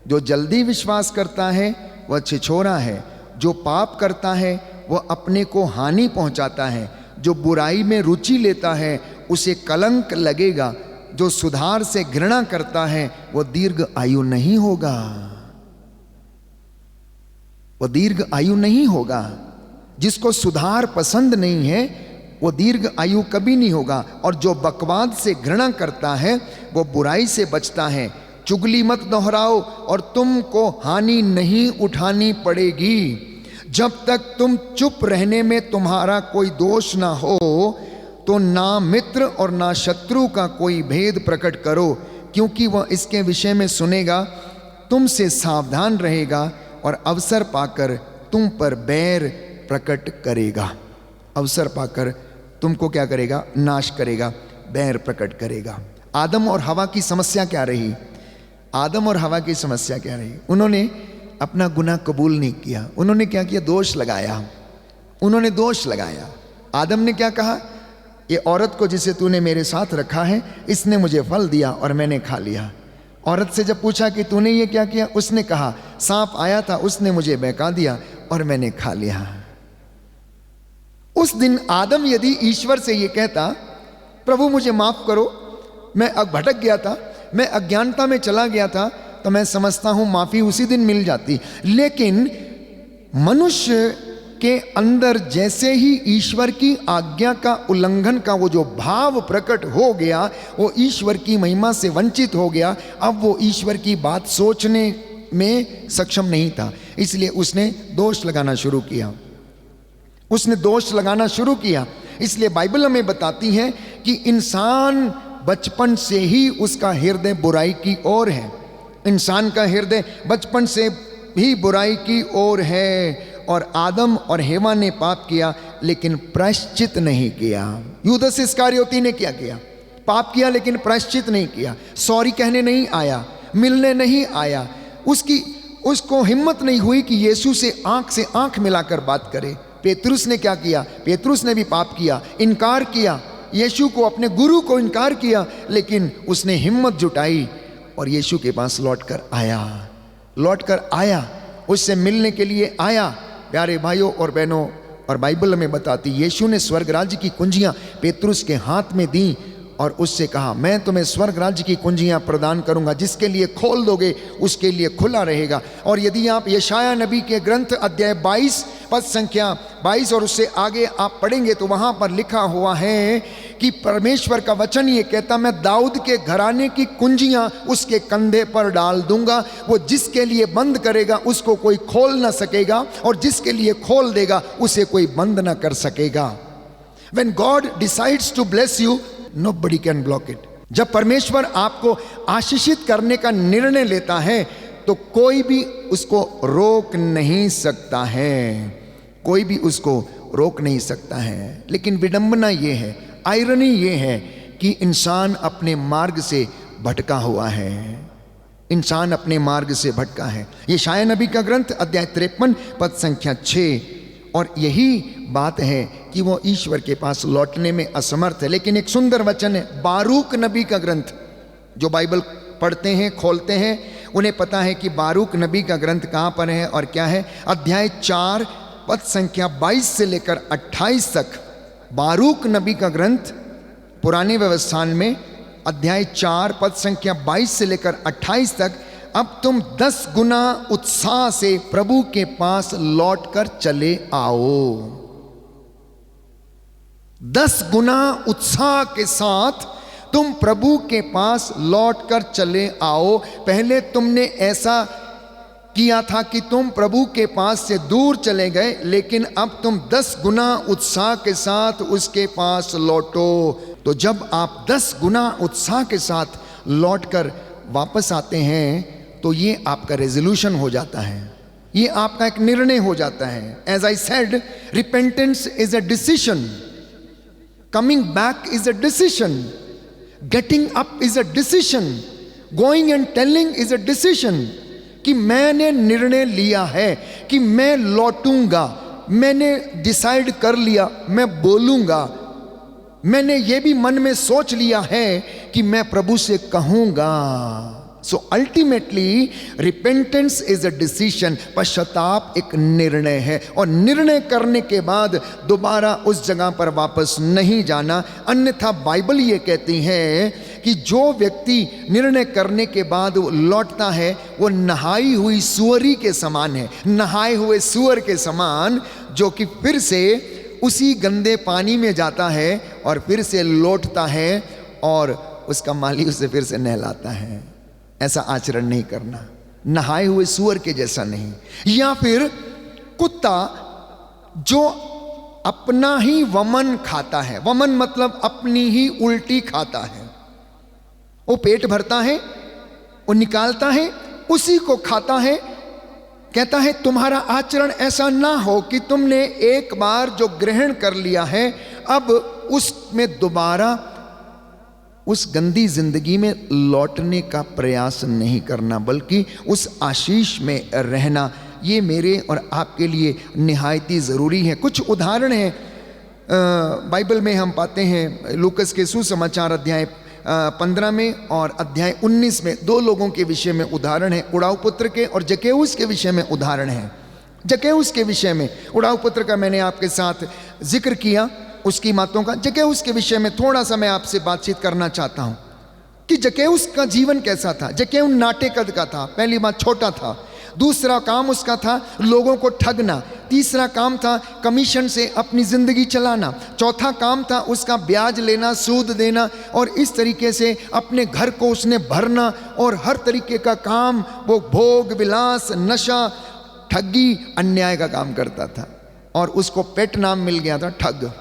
Speaker 3: जो जल्दी विश्वास करता है वह छिछोरा है। जो पाप करता है वह अपने को हानि पहुंचाता है। जो बुराई में रुचि लेता है उसे कलंक लगेगा। जो सुधार से घृणा करता है वह दीर्घ आयु नहीं होगा। वह दीर्घ आयु नहीं होगा। जिसको सुधार पसंद नहीं है वो दीर्घ आयु कभी नहीं होगा। और जो बकवाद से घृणा करता है वो बुराई से बचता है। चुगली मत दोहराओ और तुमको हानि नहीं उठानी पड़ेगी। जब तक तुम चुप रहने में तुम्हारा कोई दोष ना हो तो ना मित्र और ना शत्रु का कोई भेद प्रकट करो, क्योंकि वह इसके विषय में सुनेगा, तुमसे सावधान रहेगा और अवसर पाकर तुम पर बैर प्रकट करेगा। अवसर पाकर तुमको क्या करेगा? नाश करेगा, बैर प्रकट करेगा। आदम और हवा की समस्या क्या रही? आदम और हवा की समस्या क्या रही? उन्होंने अपना गुनाह कबूल नहीं किया। उन्होंने क्या किया? दोष लगाया। उन्होंने दोष लगाया। आदम ने क्या कहा? ये औरत को जिसे तूने मेरे साथ रखा है, इसने मुझे फल दिया और मैंने खा लिया। औरत से जब पूछा कि तूने ये क्या किया, उसने कहा सांप आया था, उसने मुझे बहका दिया और मैंने खा लिया। उस दिन आदम यदि ईश्वर से ये कहता, प्रभु मुझे माफ करो, मैं भटक गया था, मैं अज्ञानता में चला गया था, तो मैं समझता हूं माफी उसी दिन मिल जाती। लेकिन मनुष्य के अंदर जैसे ही ईश्वर की आज्ञा का उल्लंघन का वो जो भाव प्रकट हो गया, वो ईश्वर की महिमा से वंचित हो गया। अब वो ईश्वर की बात सोचने में सक्षम नहीं था, इसलिए उसने दोष लगाना शुरू किया। उसने दोष लगाना शुरू किया। इसलिए बाइबल हमें बताती है कि इंसान बचपन से ही उसका हृदय बुराई की ओर है। इंसान का हृदय बचपन से ही बुराई की ओर है। और आदम और हेवा ने पाप किया लेकिन प्रायश्चित नहीं किया। यूदस इस्करियोती ने क्या किया? पाप किया लेकिन प्रायश्चित नहीं किया। सॉरी कहने नहीं आया, मिलने नहीं आया। उसको हिम्मत नहीं हुई कि यीशु से आंख मिलाकर बात करे। पेतरुस ने क्या किया? पेतरुस ने भी पाप किया, इनकार किया, यीशु को, अपने गुरु को इनकार किया। लेकिन उसने हिम्मत जुटाई और यीशु के पास लौट कर आया, उससे मिलने के लिए आया। प्यारे भाइयों और बहनों, और बाइबल हमें बताती, यीशु ने स्वर्ग राज्य की कुंजियां पेतरुस के हाथ में दी और उससे कहा, मैं तुम्हें स्वर्ग राज्य की कुंजियां प्रदान करूंगा, जिसके लिए खोल दोगे उसके लिए खुला रहेगा। और यदि आप यशाया नबी के ग्रंथ अध्याय 22 पद संख्या 22 और उससे आगे आप पढ़ेंगे तो वहां पर लिखा हुआ है कि परमेश्वर का वचन ये कहता, मैं दाऊद के घराने की कुंजियां उसके कंधे पर डाल दूंगा। वो जिसके लिए बंद करेगा उसको कोई खोल ना सकेगा, और जिसके लिए खोल देगा उसे कोई बंद ना कर सकेगा। When God decides to bless you, nobody can block it. जब परमेश्वर आपको आशीषित करने का निर्णय लेता है तो कोई भी उसको रोक नहीं सकता है। कोई भी उसको रोक नहीं सकता है। लेकिन विडंबना ये है, आयरनी ये है कि इंसान अपने मार्ग से भटका हुआ है, इंसान अपने मार्ग से भटका है। यशायाह नबी का ग्रंथ अध्याय 53 पद संख्या 6। और यही बात है कि वो ईश्वर के पास लौटने में असमर्थ है। लेकिन एक सुंदर वचन है बारूक नबी का ग्रंथ, जो बाइबल पढ़ते हैं खोलते हैं उन्हें पता है कि बारूक नबी का ग्रंथ कहाँ पर है और क्या है। अध्याय 4 पद संख्या 22 से लेकर 28 तक बारूक नबी का ग्रंथ पुराने व्यवस्थान में अध्याय 4 पद संख्या 22 से लेकर 28 तक। अब तुम 10 गुना उत्साह से प्रभु के पास लौट कर चले आओ। 10 गुना उत्साह के साथ तुम प्रभु के पास लौट कर चले आओ। पहले तुमने ऐसा किया था कि तुम प्रभु के पास से दूर चले गए, लेकिन अब तुम 10 गुना उत्साह के साथ उसके पास लौटो। तो जब आप 10 गुना उत्साह के साथ लौटकर वापस आते हैं तो ये आपका रेजोल्यूशन हो जाता है, ये आपका एक निर्णय हो जाता है। As I said, repentance is a decision, coming back is a decision, getting up is a decision, going and telling is a decision. कि मैंने निर्णय लिया है कि मैं लौटूंगा, मैंने डिसाइड कर लिया मैं बोलूंगा, मैंने ये भी मन में सोच लिया है कि मैं प्रभु से कहूंगा। So ultimately repentance is a decision, पश्चाताप एक निर्णय है और निर्णय करने के बाद दोबारा उस जगह पर वापस नहीं जाना। अन्यथा बाइबल ये कहती है कि जो व्यक्ति निर्णय करने के बाद लौटता है वो नहाई हुई सुअरी के समान है, नहाए हुए सुअर के समान, जो कि फिर से उसी गंदे पानी में जाता है और फिर से लौटता है और उसका माली उसे फिर से नहलाता है। ऐसा आचरण नहीं करना, नहाए हुए सुअर के जैसा नहीं। या फिर कुत्ता जो अपना ही वमन खाता है, वमन मतलब अपनी ही उल्टी खाता है, वो पेट भरता है, वो निकालता है, उसी को खाता है। कहता है तुम्हारा आचरण ऐसा ना हो कि तुमने एक बार जो ग्रहण कर लिया है अब उसमें दोबारा उस गंदी जिंदगी में लौटने का प्रयास नहीं करना, बल्कि उस आशीष में रहना। ये मेरे और आपके लिए निहायती ज़रूरी है। कुछ उदाहरण हैं बाइबल में हम पाते हैं। लूकस के सुसमाचार अध्याय 15 में और अध्याय 19 में 2 लोगों के विषय में उदाहरण है, उड़ाऊ पुत्र के और जक्केउस के विषय में उदाहरण है। जक्केउस के विषय में, उड़ाऊ पुत्र का मैंने आपके साथ जिक्र किया उसकी बातों का। जक्केउस के विषय में थोड़ा सा मैं आपसे बातचीत करना चाहता हूं कि जक्केउस का जीवन कैसा था। जक्केउस नाटे कद का था, पहली बात छोटा था। दूसरा काम उसका था लोगों को ठगना। तीसरा काम था कमीशन से अपनी जिंदगी चलाना। चौथा काम था उसका ब्याज लेना, सूद देना और इस तरीके से अपने घर को उसने भरना और हर तरीके का काम, वो भोग विलास, नशा, ठगी, अन्याय का काम करता था और उसको पेट नाम मिल गया था ठग।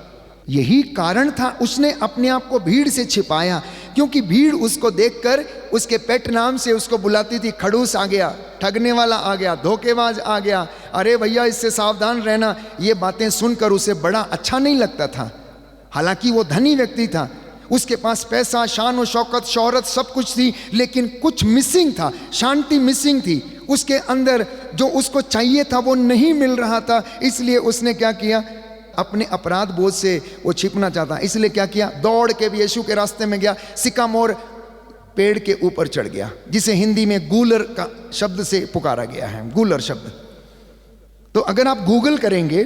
Speaker 3: यही कारण था उसने अपने आप को भीड़ से छिपाया, क्योंकि भीड़ उसको देखकर उसके पेट नाम से उसको बुलाती थी। खड़ूस आ गया, ठगने वाला आ गया, धोखेबाज आ गया, अरे भैया इससे सावधान रहना। ये बातें सुनकर उसे बड़ा अच्छा नहीं लगता था। हालांकि वो धनी व्यक्ति था, उसके पास पैसा, शान और शौकत, शोहरत सब कुछ थी, लेकिन कुछ मिसिंग था, शांति मिसिंग थी। उसके अंदर जो उसको चाहिए था वो नहीं मिल रहा था। इसलिए उसने क्या किया, अपने अपराध बोझ से वो छिपना चाहता, इसलिए क्या किया, दौड़ के भी यीशु के रास्ते में गया, सिकामोर पेड़ के ऊपर चढ़ गया, जिसे हिंदी में गूलर का शब्द से पुकारा गया है, गूलर शब्द। तो अगर आप गूगल करेंगे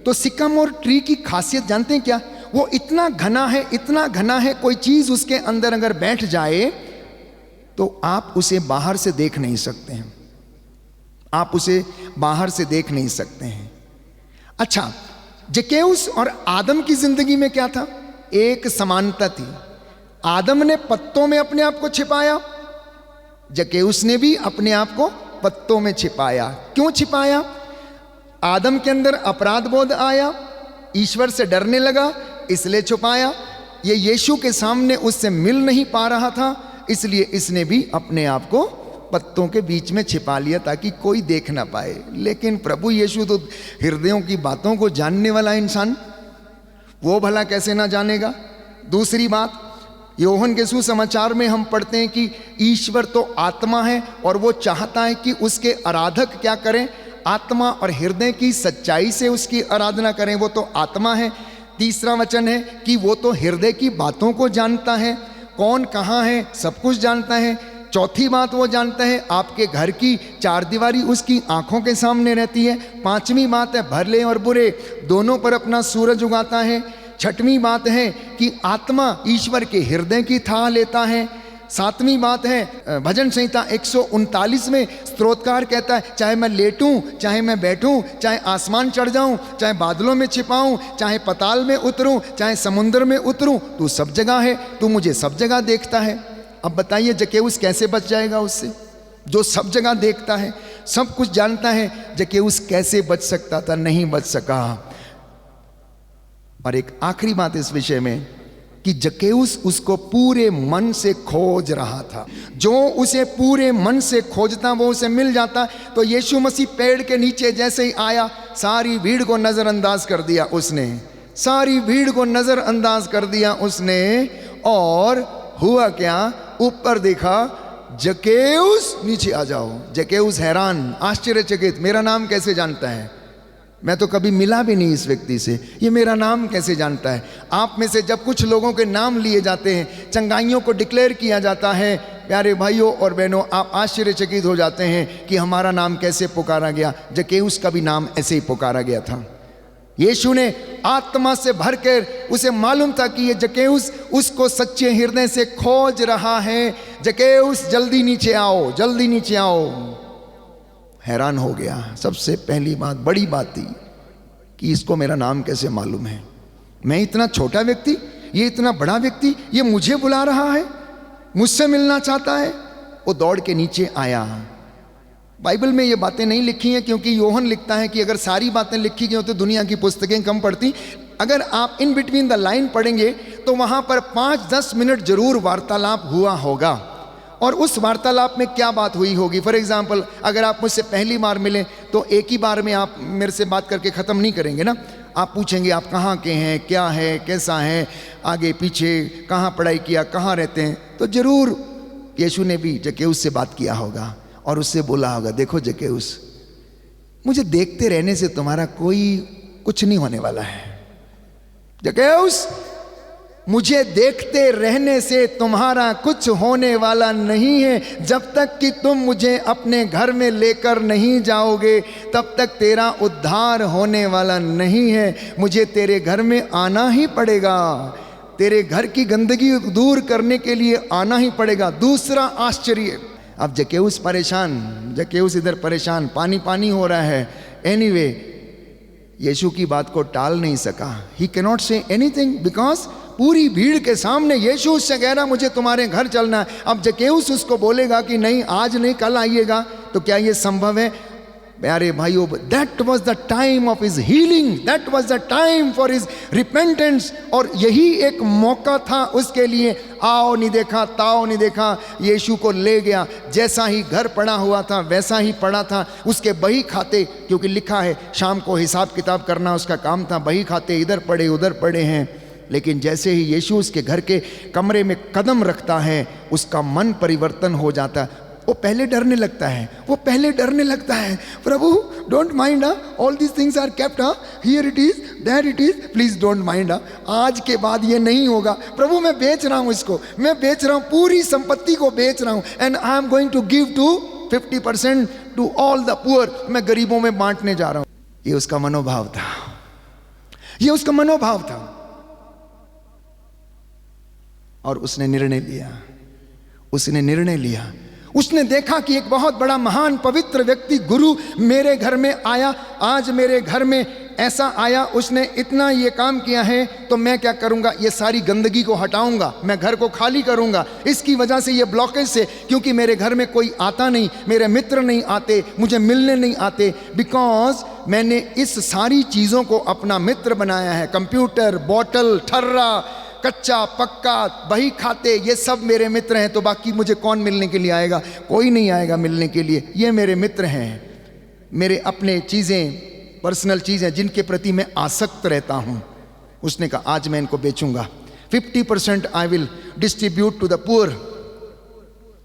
Speaker 3: तो सिकामोर ट्री की खासियत जानते हैं क्या? वो इतना घना है, इतना घना है, कोई चीज उसके अंदर अगर बैठ जाए तो आप उसे बाहर से देख नहीं सकते हैं, आप उसे बाहर से देख नहीं सकते हैं। अच्छा, जक्केउस और आदम की जिंदगी में क्या था? एक समानता थी। आदम ने पत्तों में अपने आप को छिपाया, जक्केउस ने भी अपने आप को पत्तों में छिपाया। क्यों छिपाया? आदम के अंदर अपराध बोध आया, ईश्वर से डरने लगा, इसलिए छुपाया। ये यीशु के सामने उससे मिल नहीं पा रहा था, इसलिए इसने भी अपने आप को पत्तों के बीच में छिपा लिया ताकि कोई देख ना पाए। लेकिन प्रभु यीशु तो हृदयों की बातों को जानने वाला इंसान, वो भला कैसे ना जानेगा? दूसरी बात, यूहन्ना के सुसमाचार में हम पढ़ते हैं कि ईश्वर तो आत्मा है और वो चाहता है कि उसके आराधक क्या करें, आत्मा और हृदय की सच्चाई से उसकी आराधना करें। वो तो आत्मा है। तीसरा वचन है कि वो तो हृदय की बातों को जानता है, कौन कहाँ है सब कुछ जानता है। चौथी बात वो जानता है आपके घर की चार दीवारी उसकी आंखों के सामने रहती है। पांचवी बात है भले और बुरे दोनों पर अपना सूरज उगाता है। छठवीं बात है कि आत्मा ईश्वर के हृदय की थाह लेता है। सातवीं बात है भजन संहिता 139 में स्तोत्रकार कहता है चाहे मैं लेटूं, चाहे मैं बैठूं, चाहे आसमान चढ़ जाऊं, चाहे बादलों में छिपाऊं, चाहे पताल में उतरूं, चाहे समुद्र में उतरूं, तू सब जगह है, तू मुझे सब जगह देखता है। अब बताइए जकेउस कैसे बच जाएगा उससे, जो सब जगह देखता है, सब कुछ जानता है। जकेउस कैसे बच सकता था? नहीं बच सका। और एक आखिरी बात इस विषय में कि जकेउस उसको पूरे मन से खोज रहा था। जो उसे पूरे मन से खोजता वो उसे मिल जाता। तो यीशु मसीह पेड़ के नीचे जैसे ही आया सारी भीड़ को नजरअंदाज कर दिया उसने, सारी भीड़ को नजरअंदाज कर दिया उसने। और हुआ क्या, ऊपर देखा जकेउस, नीचे आ जाओ। जकेउस हैरान, आश्चर्यचकित, मेरा नाम कैसे जानता है? मैं तो कभी मिला भी नहीं इस व्यक्ति से, ये मेरा नाम कैसे जानता है? आप में से जब कुछ लोगों के नाम लिए जाते हैं, चंगाइयों को डिक्लेयर किया जाता है, प्यारे भाइयों और बहनों, आप आश्चर्यचकित हो जाते हैं कि हमारा नाम कैसे पुकारा गया। जकेउस का भी नाम ऐसे ही पुकारा गया था। यीशु ने आत्मा से भरकर, उसे मालूम था कि ये जकेउस उसको सच्चे हृदय से खोज रहा है। जकेउस जल्दी नीचे आओ, जल्दी नीचे आओ। हैरान हो गया। सबसे पहली बात, बड़ी बात थी कि इसको मेरा नाम कैसे मालूम है? मैं इतना छोटा व्यक्ति, ये इतना बड़ा व्यक्ति, ये मुझे बुला रहा है, मुझसे मिलना चाहता है। वो दौड़ के नीचे आया। बाइबल में ये बातें नहीं लिखी हैं क्योंकि यूहन्ना लिखता है कि अगर सारी बातें लिखी गई हो तो दुनिया की पुस्तकें कम पड़ती। अगर आप इन बिटवीन द लाइन पढ़ेंगे तो वहां पर 5-10 मिनट जरूर वार्तालाप हुआ होगा। और उस वार्तालाप में क्या बात हुई होगी? फॉर एग्जाम्पल, अगर आप मुझसे पहली बार मिले तो एक ही बार में आप मेरे से बात करके ख़त्म नहीं करेंगे ना। आप पूछेंगे आप कहाँ के हैं, क्या है, कैसा है, आगे पीछे, कहाँ पढ़ाई किया, कहाँ रहते हैं। तो ज़रूर यीशु ने भी जकेउस से बात किया होगा और उससे बोला होगा, देखो जकेउस, मुझे देखते रहने से तुम्हारा कोई कुछ नहीं होने वाला है। जकेउस, मुझे देखते रहने से तुम्हारा कुछ होने वाला नहीं है। जब तक कि तुम मुझे अपने घर में लेकर नहीं जाओगे तब तक तेरा उद्धार होने वाला नहीं है। मुझे तेरे घर में आना ही पड़ेगा, तेरे घर की गंदगी दूर करने के लिए आना ही पड़ेगा। दूसरा आश्चर्य, अब जकेउस परेशान, जकेउस इधर परेशान, पानी पानी हो रहा है। एनीवे, यीशु की बात को टाल नहीं सका। ही कैनॉट से एनीथिंग बिकॉज पूरी भीड़ के सामने यीशु उससे कह रहा मुझे तुम्हारे घर चलना है। अब जकेउस उसको बोलेगा कि नहीं आज नहीं कल आइएगा, तो क्या ये संभव है? प्यारे भाइयों, that was the time of his healing, that was the time for his repentance. और यही एक मौका था उसके लिए। आओ नहीं देखा, ताओ नहीं देखा, यीशु को ले गया। जैसा ही घर पड़ा हुआ था वैसा ही पड़ा था। उसके बही खाते, क्योंकि लिखा है शाम को हिसाब किताब करना उसका काम था, बही खाते इधर पड़े उधर पड़े हैं। लेकिन जैसे ही यीशु उसके घर के कमरे में कदम रखता है उसका मन परिवर्तन हो जाता है। वो पहले डरने लगता है, वो पहले डरने लगता है। प्रभु don't mind, all these things are kept, here it is, there it is, please don't mind, आज के बाद ये नहीं होगा। प्रभु मैं बेच रहा हूँ इसको, मैं बेच रहा हूँ, पूरी संपत्ति को बेच रहा हूँ। And I am going to give to 50% to all the poor, मैं गरीबों में बांटने जा रहा हूँ। ये उसका मनोभाव था, ये उसका मनोभाव था। और उसने निर्णय लिया, उसने निर्णय लिया। उसने देखा कि एक बहुत बड़ा महान पवित्र व्यक्ति गुरु मेरे घर में आया, आज मेरे घर में ऐसा आया, उसने इतना ये काम किया है, तो मैं क्या करूंगा, ये सारी गंदगी को हटाऊंगा, मैं घर को खाली करूंगा। इसकी वजह से ये ब्लॉकेज से, क्योंकि मेरे घर में कोई आता नहीं, मेरे मित्र नहीं आते, मुझे मिलने नहीं आते, बिकॉज मैंने इस सारी चीज़ों को अपना मित्र बनाया है। कंप्यूटर, बॉटल, ठर्रा, कच्चा पक्का, बही खाते, ये सब मेरे मित्र हैं। तो बाकी मुझे कौन मिलने के लिए आएगा? कोई नहीं आएगा मिलने के लिए। ये मेरे मित्र हैं, मेरे अपने चीज़ें, पर्सनल चीज़ें जिनके प्रति मैं आसक्त रहता हूँ। उसने कहा आज मैं इनको बेचूंगा। 50% I will distribute to the poor.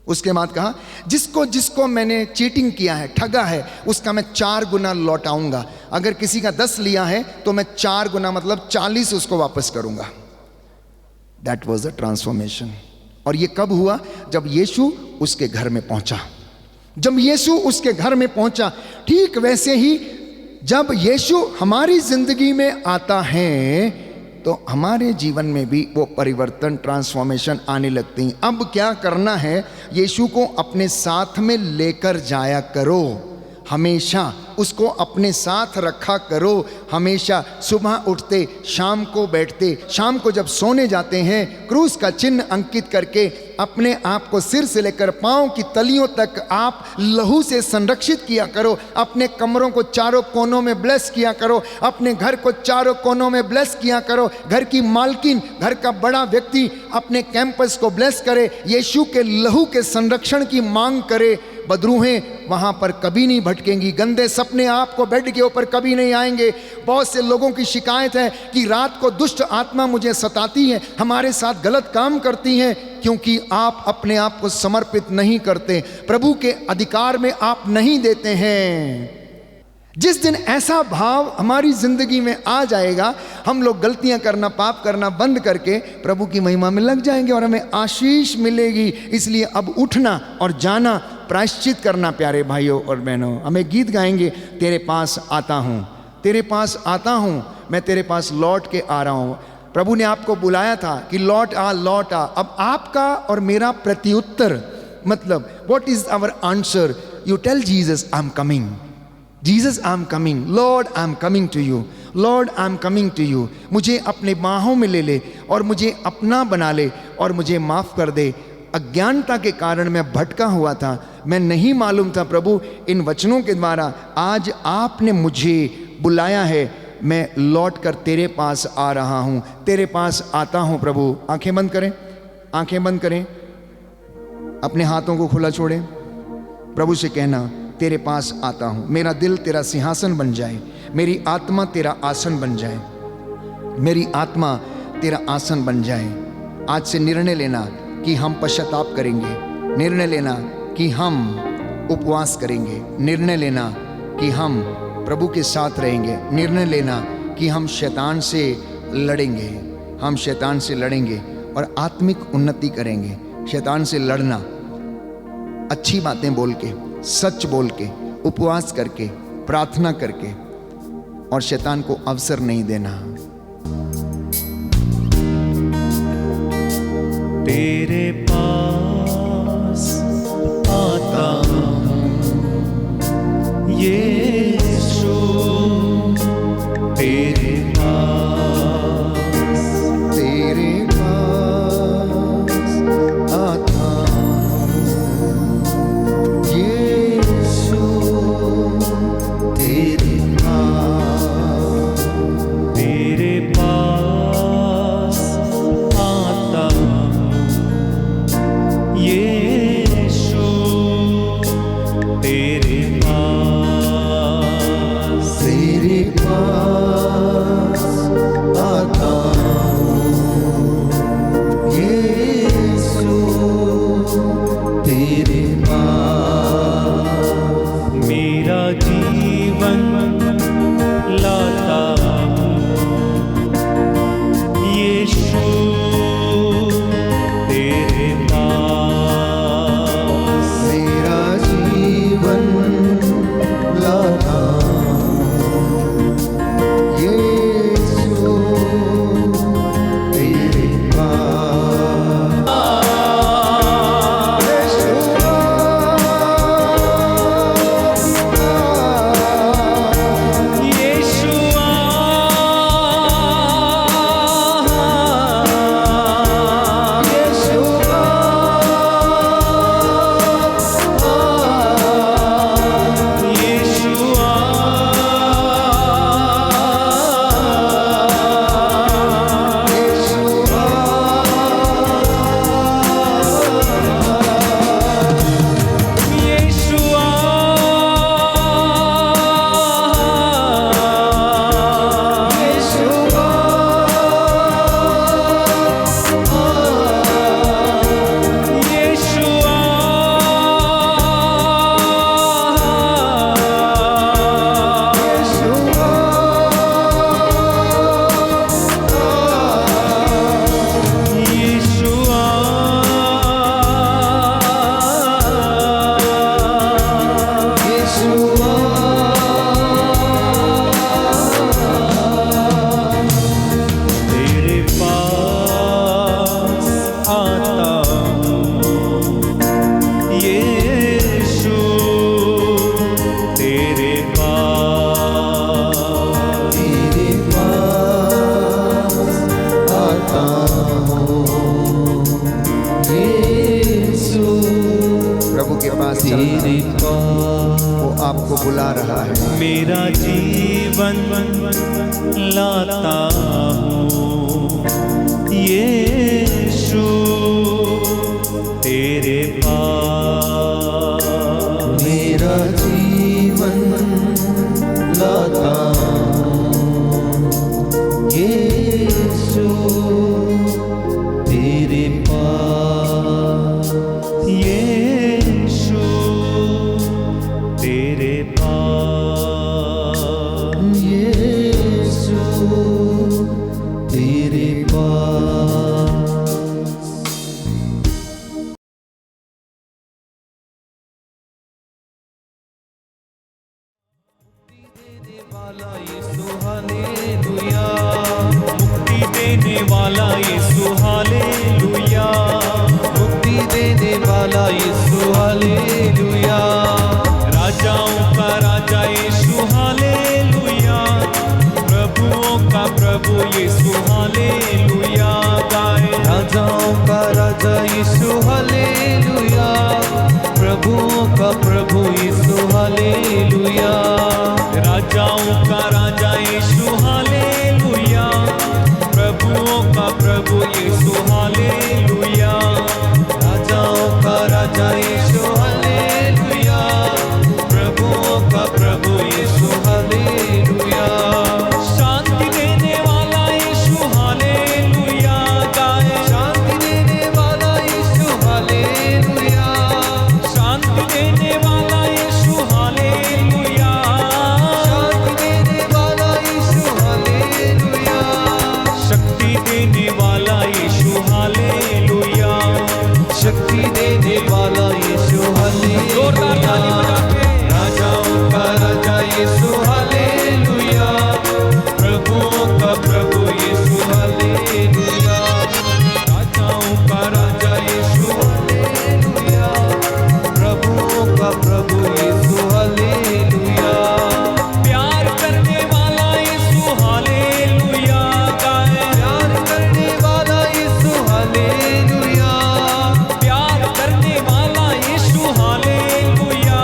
Speaker 3: उसके बाद कहा जिसको जिसको मैंने चीटिंग किया है, ठगा है, उसका मैं 4 गुना लौटाऊंगा। अगर किसी का 10 लिया है तो मैं 4 गुना मतलब 40 उसको वापस करूंगा। That was the transformation. और ये कब हुआ? जब यीशु उसके घर में पहुंचा। जब यीशु उसके घर में पहुंचा, ठीक वैसे ही जब यीशु हमारी जिंदगी में आता है तो हमारे जीवन में भी वो परिवर्तन, ट्रांसफॉर्मेशन आने लगती हैं। अब क्या करना है? यीशु को अपने साथ में लेकर जाया करो, हमेशा उसको अपने साथ रखा करो। हमेशा सुबह उठते, शाम को बैठते, शाम को जब सोने जाते हैं, क्रूस का चिन्ह अंकित करके अपने आप को सिर से लेकर पांव की तलियों तक आप लहू से संरक्षित किया करो। अपने कमरों को चारों कोनों में ब्लेस किया करो, अपने घर को चारों कोनों में ब्लेस किया करो। घर की मालकिन, घर का बड़ा व्यक्ति अपने कैंपस को ब्लेस करे, यीशु के लहू के संरक्षण की मांग करे। बदरूहें वहाँ पर कभी नहीं भटकेंगी, गंदे सपने आपको बेड के ऊपर कभी नहीं आएंगे। बहुत से लोगों की शिकायत है कि रात को दुष्ट आत्मा मुझे सताती है, हमारे साथ गलत काम करती हैं, क्योंकि आप अपने आप को समर्पित नहीं करते, प्रभु के अधिकार में आप नहीं देते हैं। जिस दिन ऐसा भाव हमारी जिंदगी में आ जाएगा, हम लोग गलतियां करना, पाप करना बंद करके प्रभु की महिमा में लग जाएंगे और हमें आशीष मिलेगी। इसलिए अब उठना और जाना, प्रायश्चित करना। प्यारे भाइयों और बहनों, हमें गीत गाएंगे, तेरे पास आता हूँ, तेरे पास आता हूँ, मैं तेरे पास लौट के आ रहा हूँ। प्रभु ने आपको बुलाया था कि लौट आ, लौट आ। अब आपका और मेरा प्रत्युत्तर, मतलब what is our answer? You tell Jesus I am coming, Jesus I am coming, Lord I am coming to you, Lord I am coming to you. मुझे अपने बाहों में ले ले और मुझे अपना बना ले और मुझे माफ़ कर दे। अज्ञानता के कारण मैं भटका हुआ था, मैं नहीं मालूम था प्रभु, इन वचनों के द्वारा आज आपने मुझे बुलाया है, मैं लौट कर तेरे पास आ रहा हूँ, तेरे पास आता हूँ प्रभु। आंखें बंद करें, आंखें बंद करें, अपने हाथों को खुला छोड़ें, प्रभु से कहना तेरे पास आता हूँ। मेरा दिल तेरा सिंहासन बन जाए, मेरी आत्मा तेरा आसन बन जाए, मेरी आत्मा तेरा आसन बन जाए। आज से निर्णय लेना कि हम पश्चाताप करेंगे, निर्णय लेना कि हम उपवास करेंगे, निर्णय लेना कि हम प्रभु के साथ रहेंगे, निर्णय लेना कि हम शैतान से लड़ेंगे, हम शैतान से लड़ेंगे और आत्मिक उन्नति करेंगे। शैतान से लड़ना अच्छी बातें बोल के, सच बोल के, उपवास करके, प्रार्थना करके, और शैतान को अवसर नहीं देना।
Speaker 1: तेरे पास आता हूँ यीशु, तेरे पास,
Speaker 3: तेरे पास आता हूँ यीशु, तेरे पास,
Speaker 1: तेरे पास आता हूँ
Speaker 3: आपको बुला रहा है।
Speaker 1: मेरा जीवन लाता हूँ यीशु तेरे पास।
Speaker 2: मेरा जीवन लाता यीशु तेरे पास।
Speaker 1: यीशु तेरे पास।
Speaker 2: यीशु तेरे पास।
Speaker 1: देने वाला यीशु हालेलुया।
Speaker 2: मुक्ति देने वाला यीशु हालेलुया।
Speaker 1: राजाओं का राजा यीशु हालेलुया। प्रभुओं का प्रभु यीशु हालेलुया। गाए
Speaker 2: राजाओं का राजा यीशु हालेलुया। प्रभुओं का प्रभु यीशु हालेलुया।
Speaker 1: राजाओं का राजा यीशु हालेलुया। प्रभुओं का प्रभु यीशु हालेलुया।
Speaker 2: राजाओं का राजा यीशु हालेलुया। प्रभुओं का प्रभु यीशु हालेलुया।
Speaker 1: शांति देने वाला यीशु हालेलुया। गाए
Speaker 2: शांति देने वाला यीशु हालेलुया।
Speaker 1: शांति देने वाला यीशु हालेलुया।
Speaker 2: शांति देने वाला यीशु हालेलुया।
Speaker 1: शक्ति देने वाला यीशु हालेलुया।
Speaker 2: शक्ति देने वाला यीशु
Speaker 1: जोरदार ताली
Speaker 2: हालेलुया।
Speaker 1: बजा के
Speaker 2: राजाओं का राजा यीशु हालेलुया। प्रभुओं का प्रभु यीशु हालेलुया। राजाओं का राजा यीशु हालेलुया। प्रभुओं का प्रभु यीशु हालेलुया।
Speaker 1: प्यार करने वाला यीशु हालेलुया। गाए
Speaker 2: प्यार करने वाला यीशु हालेलुया।
Speaker 1: प्यार करने वाला यीशु हालेलुया।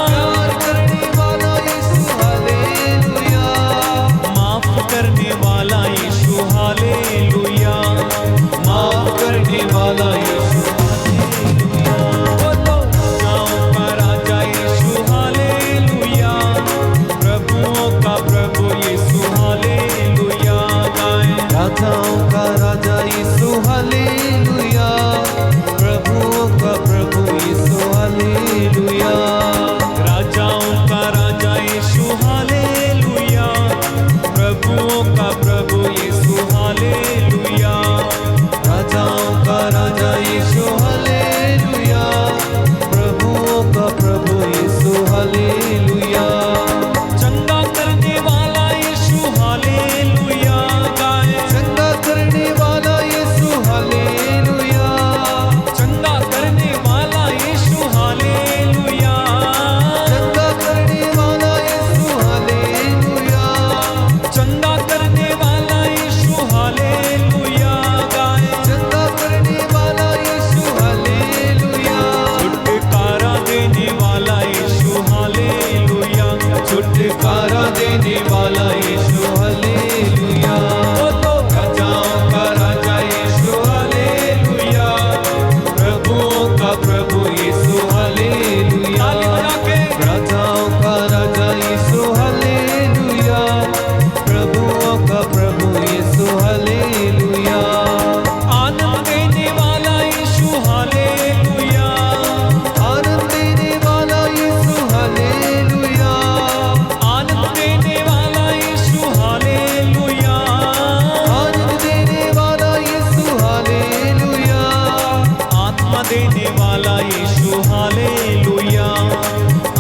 Speaker 2: प्यार करने वाला यीशु हालेलुया।
Speaker 1: माफ करने वाला यीशु हालेलुया।
Speaker 2: माफ करने वाला यीशु हालेलुया।
Speaker 1: राजाओं का राजा यीशु हालेलुया। प्रभुओं का प्रभु यीशु हालेलुया। गाए
Speaker 2: राजाओं का राजा यीशु हालेलुया। प्रभुओं का प्रभु यीशु हालेलुया।
Speaker 1: राजाओं का राजा यीशु हालेलुया। प्रभुओं का प्रभु यीशु हालेलुया।
Speaker 2: राजाओं का राजा यीशु हालेलुया। प्रभुओं का प्रभु यीशु हालेलुया।
Speaker 1: चंगा करने वाला यीशु हालेलुया। गाए
Speaker 2: चंगा करने वाला यीशु हालेलुया।
Speaker 1: चंगा करने वाला यीशु हालेलुया।
Speaker 2: चंगा करने वाला यीशु हालेलुया।
Speaker 1: चंगा करने वाला यीशु हालेलुया। गाए
Speaker 2: चंगा करने वाला यीशु हालेलुया।
Speaker 1: छुटकारा देने वाला यीशु हालेलुया।
Speaker 2: छुटकारा देने वाला यीशु हालेलुया। राजाओं का राजा यीशु हालेलुया। प्रभुओं का प्रभु यीशु हालेलुया।
Speaker 1: ताली बजा के
Speaker 2: राजाओं का राजा यीशु हालेलुया। प्रभुओं का प्रभु यीशु हालेलुया।
Speaker 1: आनंद देने वाला यीशु हालेलुया।
Speaker 2: आनंद देने वाला यीशु हालेलुया।
Speaker 1: आनंद देने वाला यीशु हालेलुया।
Speaker 2: आनंद देने वाला यीशु हालेलुया।
Speaker 1: आत्मा देने वाला यीशु हालेलुया।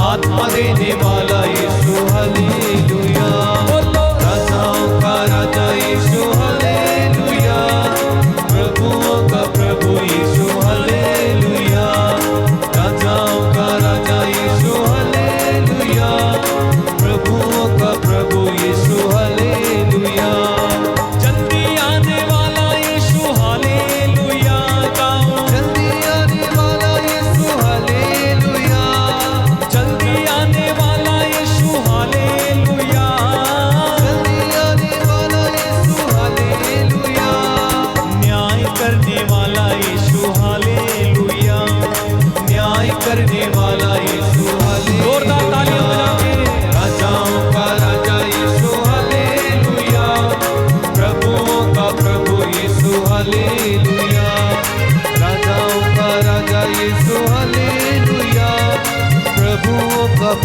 Speaker 2: आत्मा देने वाला यीशु हालेलुया। राजाओं का राजा यीशु हालेलुया। प्रभुओं का प्रभु यीशु हालेलुया। राजाओं का राजा यीशु हालेलुया। प्रभुओं का प्रभु यीशु हालेलुया।
Speaker 1: जल्दी आने वाला यीशु हालेलुया। गाओ
Speaker 2: जल्दी आने वाला यीशु हालेलुया।
Speaker 1: जल्दी आने वाला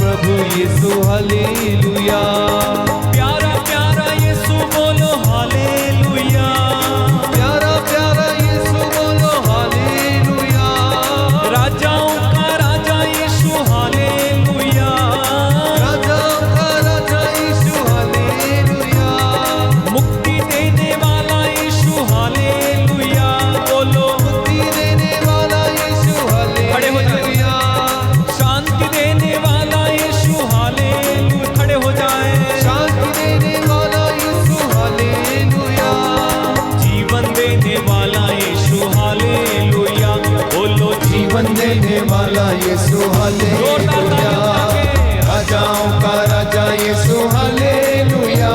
Speaker 2: प्रभु यीशु हालेलुया।
Speaker 1: प्यारा प्यारा यीशु बोलो हालेलुया।
Speaker 2: प्यारा प्यारा यीशु बोलो हालेलुया।
Speaker 1: राजाओं का राजा यीशु हालेलुया।
Speaker 2: राजाओं का राजा यीशु हालेलुया।
Speaker 1: मुक्ति देने वाला यीशु हालेलुया। बोलो
Speaker 2: मुक्ति देने वाला यीशु
Speaker 1: खड़े हो जाए।
Speaker 2: हालेलुया।
Speaker 1: शांति देने वाला यीशु हालेलुया। खड़े हो जाए।
Speaker 2: शांति देने वाला यीशु हालेलुया।
Speaker 1: जीवन देने वाला यीशु हालेलुया। बोलो
Speaker 2: जीवन देने वाला यीशु हालेलुया। राजाओं का राजा यीशु हालेलुया।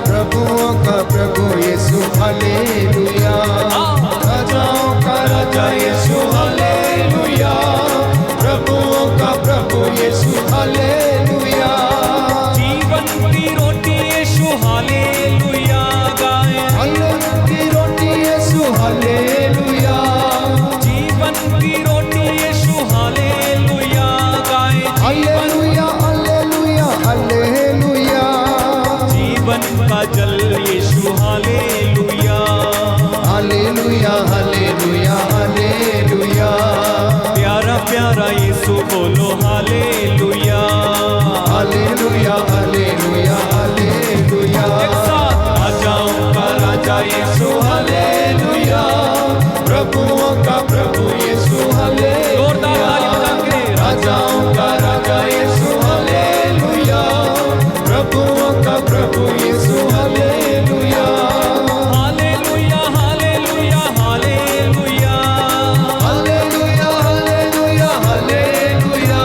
Speaker 2: प्रभुओं का प्रभु यीशु हालेलुया। राजाओं का राजा यीशु हालेलुया। प्रभुओं का प्रभु यीशु हालेलुया।
Speaker 1: जीवन की रोटी यीशु हालेलुया। गाए
Speaker 2: जीवन की रोटी यीशु हालेलुया।
Speaker 1: जीवन की रोटी यीशु हालेलुया। गाए
Speaker 2: हालेलुया हालेलुया हालेलुया।
Speaker 1: जीवन का जल यीशु हालेलुया।
Speaker 2: Hallelujah hallelujah hallelujah.
Speaker 1: प्यारा प्यारा यीशु बोलो हालेलुया।
Speaker 2: Hallelujah hallelujah hallelujah.
Speaker 1: एक साथ
Speaker 2: राजाओं का राजा यीशु हालेलुया। प्रभुओं का प्रभु यीशु
Speaker 1: जोरदार ताली बजा
Speaker 2: हालेलुया।
Speaker 1: के
Speaker 2: राजाओं का राजा यीशु हालेलुया। प्रभुओं का प्रभु Yeshu hallelujah.
Speaker 1: Hallelujah hallelujah hallelujah
Speaker 2: hallelujah hallelujah hallelujah.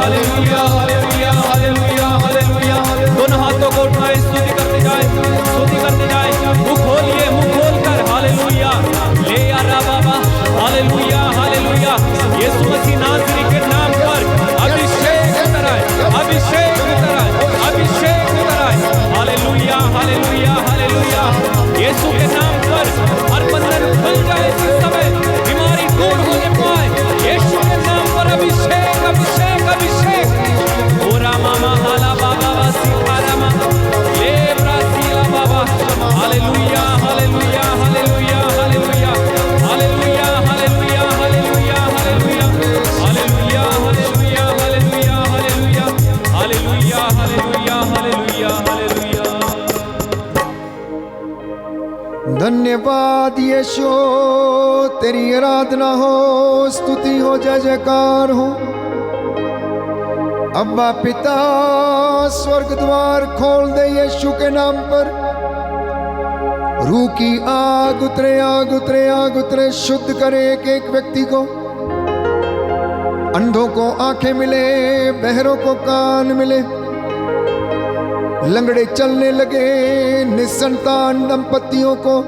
Speaker 1: Hallelujah hallelujah hallelujah hallelujah. दोनों हाथों को उठाएं, स्तुति करते जाए, स्तुति करते जाए। मुंह खोलिए, मुंह खोलकर हालेलुया ले आ रहा बाबा। Hallelujah hallelujah. यीशु मसीह नासरी के नाम पर अभिषेक उतर आए, अभिषेक उतर आए, अभिषेक उतर आए। Hallelujah hallelujah hallelujah. यीशु के नाम पर हर बंधन खुल जाए इस समय, बीमारी दूर होने पाए। यीशु के नाम पर अभिषेक अभिषेक अभिषेक। ओ रामा हाला बाबा सीता रामा ले ब्रासीला बाबा। Hallelujah hallelujah hallelujah hallelujah hallelujah hallelujah hallelujah hallelujah hallelujah hallelujah hallelujah hallelujah hallelujah hallelujah hallelujah hallelujah.
Speaker 3: धन्यवाद यीशु, तेरी आराधना हो, स्तुति हो, जय जयकार हो। अब्बा पिता, स्वर्ग द्वार खोल दे यीशु के नाम पर। रूह की आग उतरे, आग उतरे, आग उतरे, शुद्ध करे एक एक व्यक्ति को। अंधों को आंखें मिले, बहरों को कान मिले, लंगड़े चलने लगे, निसंतान दंपतियों को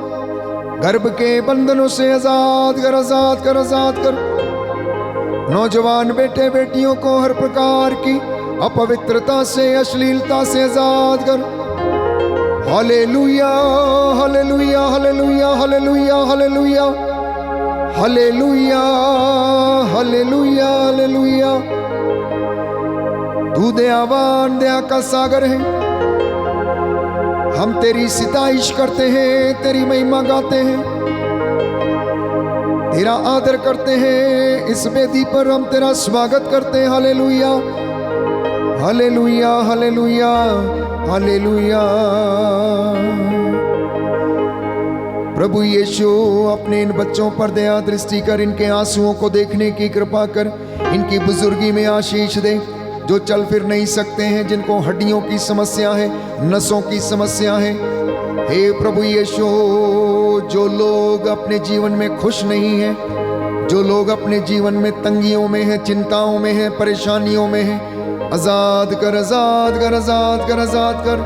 Speaker 3: गर्भ के बंधनों से आजाद कर, आजाद कर, आजाद कर। नौजवान बेटे बेटियों को हर प्रकार की अपवित्रता से, अश्लीलता से आजाद कर। Hallelujah hallelujah hallelujah hallelujah hallelujah hallelujah hallelujah hallelujah. तू दयावान, दया का सागर है। हम तेरी सिताइश करते हैं, तेरी महिमा गाते हैं, तेरा आदर करते हैं। इस वेदी पर हम तेरा स्वागत करते हैं। Hallelujah hallelujah hallelujah hallelujah. प्रभु यीशु, अपने इन बच्चों पर दया दृष्टि कर, इनके आंसुओं को देखने की कृपा कर, इनकी बुजुर्गी में आशीष दे। जो चल फिर नहीं सकते हैं, जिनको हड्डियों की समस्या है, नसों की समस्या है, हे प्रभु यीशु, जो लोग अपने जीवन में खुश नहीं हैं, जो लोग अपने जीवन में तंगियों में हैं, चिंताओं में हैं, परेशानियों में हैं, आजाद कर, आजाद कर, आजाद कर, आजाद कर।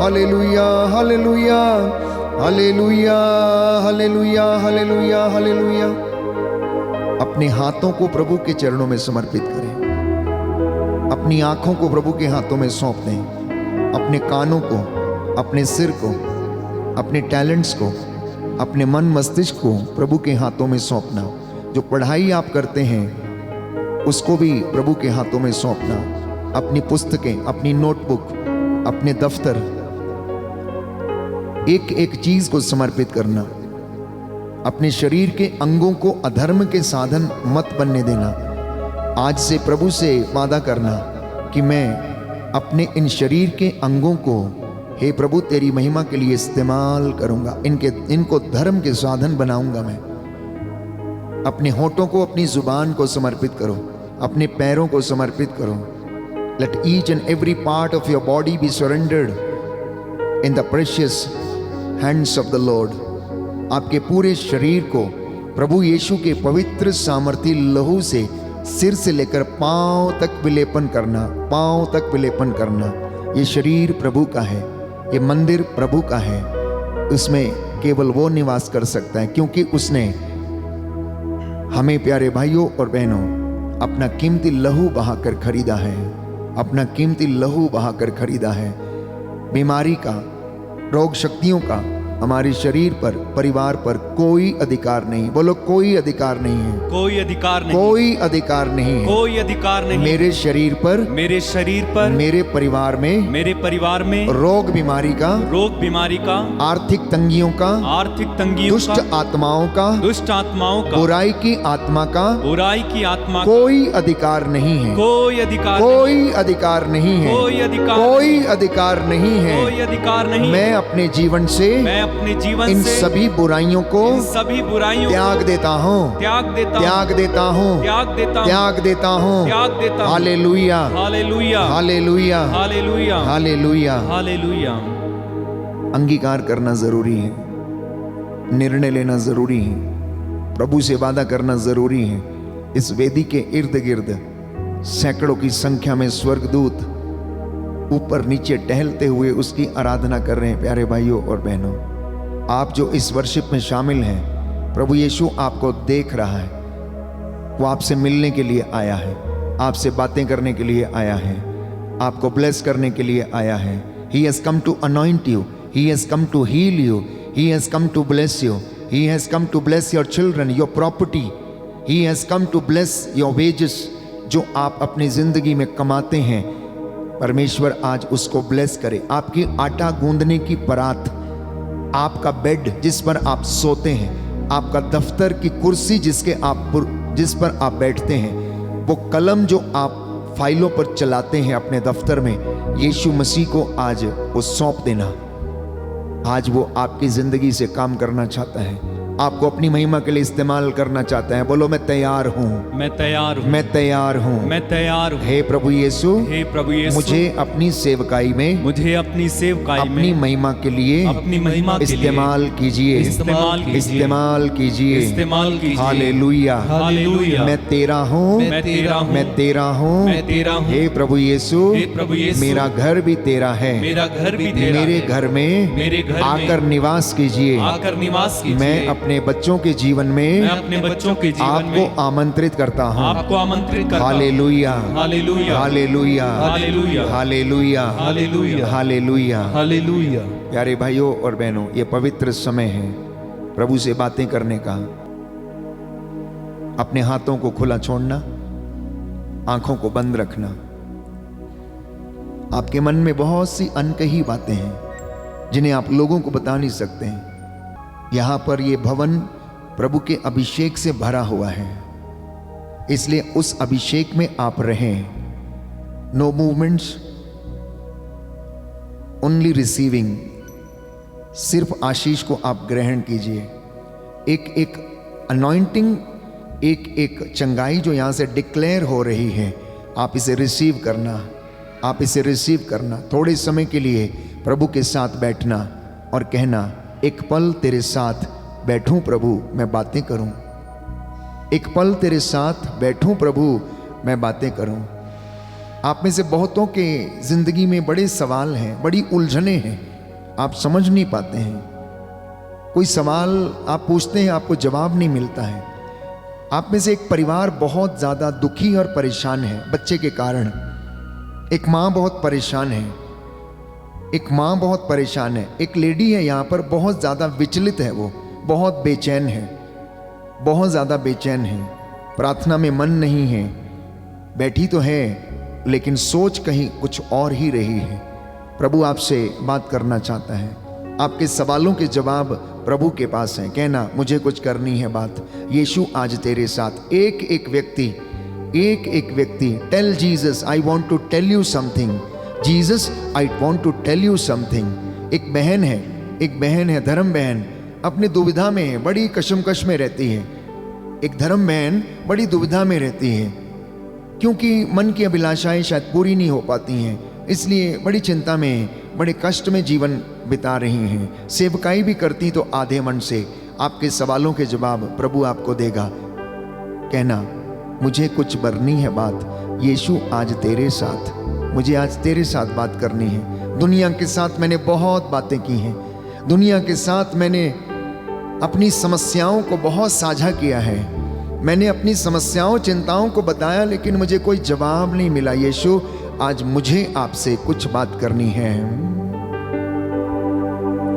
Speaker 3: Hallelujah hallelujah hallelujah hallelujah hallelujah hallelujah. अपने हाथों को प्रभु के चरणों में समर्पित करें, अपनी आंखों को प्रभु के हाथों में सौंप दें, अपने कानों को, अपने सिर को, अपने टैलेंट्स को, अपने मन मस्तिष्क को प्रभु के हाथों में सौंपना। जो पढ़ाई आप करते हैं उसको भी प्रभु के हाथों में सौंपना। अपनी पुस्तकें, अपनी नोटबुक, अपने दफ्तर, एक एक चीज को समर्पित करना। अपने शरीर के अंगों को अधर्म के साधन मत बनने देना। आज से प्रभु से वादा करना कि मैं अपने इन शरीर के अंगों को, हे प्रभु, तेरी महिमा के लिए इस्तेमाल करूंगा। इनको धर्म के साधन बनाऊंगा मैं। अपने होठों को, अपनी जुबान को समर्पित करो, अपने पैरों को समर्पित करो। Let each and every part of your body be surrendered in the precious hands of the Lord. आपके पूरे शरीर को प्रभु यीशु के पवित्र सामर्थी लहू से सिर से लेकर पांव तक विलेपन करना, पांव तक विलेपन करना। ये शरीर प्रभु का है, ये मंदिर प्रभु का है। उसमें केवल वो निवास कर सकता है क्योंकि उसने हमें, प्यारे भाइयों और बहनों, अपना कीमती लहू बहाकर खरीदा है, अपना कीमती लहू बहाकर खरीदा है। बीमारी का, रोग शक्तियों का हमारे शरीर पर, परिवार पर कोई अधिकार नहीं। बोलो, कोई अधिकार नहीं है,
Speaker 1: कोई अधिकार नहीं,
Speaker 3: कोई अधिकार नहीं है,
Speaker 1: कोई अधिकार नहीं।
Speaker 3: मेरे शरीर पर,
Speaker 1: मेरे शरीर पर,
Speaker 3: मेरे परिवार में,
Speaker 1: मेरे परिवार में
Speaker 3: रोग बीमारी का,
Speaker 1: रोग बीमारी का,
Speaker 3: आर्थिक तंगियों का,
Speaker 1: आर्थिक तंगियों
Speaker 3: दुष्ट
Speaker 1: का,
Speaker 3: आत्माओं का,
Speaker 1: दुष्ट आत्माओं का,
Speaker 3: बुराई की आत्मा का,
Speaker 1: बुराई की आत्मा का
Speaker 3: कोई अधिकार नहीं है,
Speaker 1: कोई अधिकार,
Speaker 3: कोई अधिकार नहीं है,
Speaker 1: कोई अधिकार,
Speaker 3: कोई अधिकार नहीं है।
Speaker 1: कोई अधिकार नहीं।
Speaker 3: मैं अपने जीवन से,
Speaker 1: मैं अपने जीवन
Speaker 3: इन
Speaker 1: से
Speaker 3: सभी बुराइयों को,
Speaker 1: इन सभी बुराइयों
Speaker 3: त्याग देता हूँ,
Speaker 1: त्याग देता हूँ,
Speaker 3: त्याग देता हूँ,
Speaker 1: त्याग देता हूँ,
Speaker 3: त्याग देता हूँ,
Speaker 1: त्याग देता हूँ।
Speaker 3: Hallelujah
Speaker 1: hallelujah,
Speaker 3: hallelujah
Speaker 1: hallelujah,
Speaker 3: hallelujah.
Speaker 1: Hallelujah.
Speaker 3: अंगीकार करना जरूरी है, निर्णय लेना जरूरी है, प्रभु से वादा करना जरूरी है। इस वेदी के इर्द गिर्द सैकड़ों की संख्या में स्वर्गदूत ऊपर नीचे टहलते हुए उसकी आराधना कर रहे हैं। प्यारे भाइयों और बहनों, आप जो इस वर्शिप में शामिल हैं, प्रभु यीशु आपको देख रहा है। वो आपसे मिलने के लिए आया है, आपसे बातें करने के लिए आया है, आपको ब्लेस करने के लिए आया है। He has come to anoint you, He has come to heal you, He has come to bless you, He has come to bless your children, your property, He has come to bless your wages। जो आप अपनी जिंदगी में कमाते हैं, परमेश्वर आज उसको ब्लेस करे। आपकी आटा गूंदने की परात, आपका बेड जिस पर आप सोते हैं, आपका दफ्तर की कुर्सी जिस पर आप बैठते हैं, वो कलम जो आप फाइलों पर चलाते हैं अपने दफ्तर में, यीशु मसीह को आज वो सौंप देना। आज वो आपकी जिंदगी से काम करना चाहता है, आपको अपनी महिमा के लिए इस्तेमाल करना चाहता है। बोलो, मैं तैयार हूँ,
Speaker 1: मैं तैयार हूँ,
Speaker 3: मैं तैयार हूँ,
Speaker 1: मैं तैयार हूँ।
Speaker 3: हे प्रभु यीशु,
Speaker 1: हे प्रभु यीशु,
Speaker 3: मुझे अपनी सेवकाई में,
Speaker 1: मुझे अपनी सेवकाई में
Speaker 3: अपनी महिमा के लिए,
Speaker 1: अपनी महिमा के लिए
Speaker 3: इस्तेमाल कीजिए,
Speaker 1: इस्तेमाल कीजिए,
Speaker 3: इस्तेमाल कीजिए,
Speaker 1: इस्तेमाल कीजिए।
Speaker 3: Hallelujah,
Speaker 1: hallelujah.
Speaker 3: मैं तेरा हूँ,
Speaker 1: मैं तेरा हूँ,
Speaker 3: मैं तेरा हूँ,
Speaker 1: मैं तेरा हूँ।
Speaker 3: हे प्रभु यीशु,
Speaker 1: हे प्रभु यीशु,
Speaker 3: मेरा घर भी तेरा है,
Speaker 1: मेरा घर भी तेरा
Speaker 3: मेरे
Speaker 1: है।
Speaker 3: घर में,
Speaker 1: मेरे घर में
Speaker 3: आकर निवास कीजिए,
Speaker 1: आकर निवास कीजिए।
Speaker 3: मैं अपने बच्चों के जीवन में,
Speaker 1: मैं अपने बच्चों के जीवन
Speaker 3: आपको
Speaker 1: में
Speaker 3: आमंत्रित करता हूँ।
Speaker 1: आपको आमंत्रित करता हूँ।
Speaker 3: Hallelujah,
Speaker 1: hallelujah,
Speaker 3: hallelujah,
Speaker 1: hallelujah,
Speaker 3: hallelujah,
Speaker 1: hallelujah,
Speaker 3: hallelujah.
Speaker 1: Hallelujah.
Speaker 3: प्यारे भाइयों और बहनों, ये पवित्र समय है प्रभु से बातें करने का। अपने हाथों को खुला छोड़ना, आंखों को बंद रखना। आपके मन में बहुत सी अनकही बातें हैं जिन्हें आप लोगों को बता नहीं सकते हैं। यहां पर यह भवन प्रभु के अभिषेक से भरा हुआ है, इसलिए उस अभिषेक में आप रहें। No movements, only receiving. सिर्फ आशीष को आप ग्रहण कीजिए। एक एक अनॉइंटिंग, एक एक चंगाई जो यहां से डिक्लेयर हो रही है, आप इसे रिसीव करना, आप इसे रिसीव करना। थोड़े समय के लिए प्रभु के साथ बैठना और कहना, एक पल तेरे साथ बैठूं प्रभु, मैं बातें करूं। एक पल तेरे साथ बैठूं प्रभु, मैं बातें करूं। आप में से बहुतों के जिंदगी में बड़े सवाल हैं, बड़ी उलझने हैं, आप समझ नहीं पाते हैं। कोई सवाल आप पूछते हैं, आपको जवाब नहीं मिलता है। आप में से एक परिवार बहुत ज़्यादा दुखी और परेशान है बच्चे के कारण। एक माँ बहुत परेशान है, एक माँ बहुत परेशान है। एक लेडी है यहाँ पर, बहुत ज़्यादा विचलित है, वो बहुत बेचैन है, बहुत ज़्यादा बेचैन है। प्रार्थना में मन नहीं है, बैठी तो है लेकिन सोच कहीं कुछ और ही रही है। प्रभु आपसे बात करना चाहता है। आपके सवालों के जवाब प्रभु के पास हैं। कहना, मुझे कुछ करनी है बात। यीशु आज तेरे साथ। एक एक व्यक्ति tell Jesus, I want to tell you something. Jesus, I want to tell you something. एक बहन है, धर्म बहन, अपनी दुविधा में है, बड़ी कशमकश में रहती है। एक धर्म बहन बड़ी दुविधा में रहती है, क्योंकि मन की अभिलाषाएं शायद पूरी नहीं हो पाती हैं, इसलिए बड़ी चिंता में, बड़े कष्ट में जीवन बिता रही हैं। सेवकाई भी करती तो आधे मन से। आपके सवालों के जवाब प्रभु आपको देगा। कहना, मुझे कुछ करनी है बात। यीशु आज तेरे साथ, मुझे आज तेरे साथ बात करनी है। दुनिया के साथ मैंने बहुत बातें की हैं, दुनिया के साथ मैंने अपनी समस्याओं को बहुत साझा किया है, मैंने अपनी समस्याओं चिंताओं को बताया, लेकिन मुझे कोई जवाब नहीं मिला। यीशु, आज मुझे आपसे कुछ बात करनी है।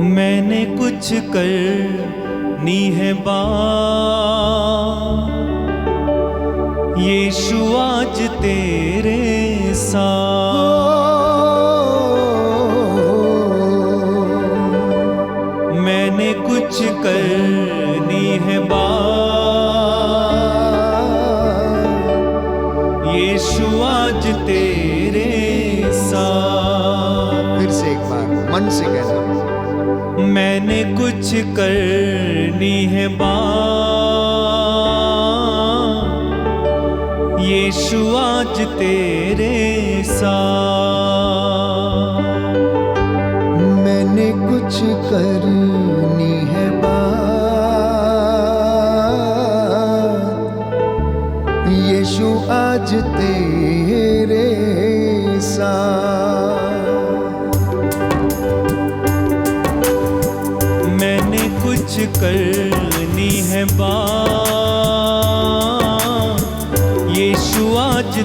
Speaker 1: मैंने कुछ करनी है बात, यीशु आज तेरे साथ। मैंने कुछ करनी है बात, यीशु आज तेरे साथ।
Speaker 3: फिर से एक बार मन से कहना,
Speaker 1: मैंने कुछ करनी है बात, यीशु आज तेरे साथ।
Speaker 3: मैंने कुछ करनी है बात, यीशु आज तेरे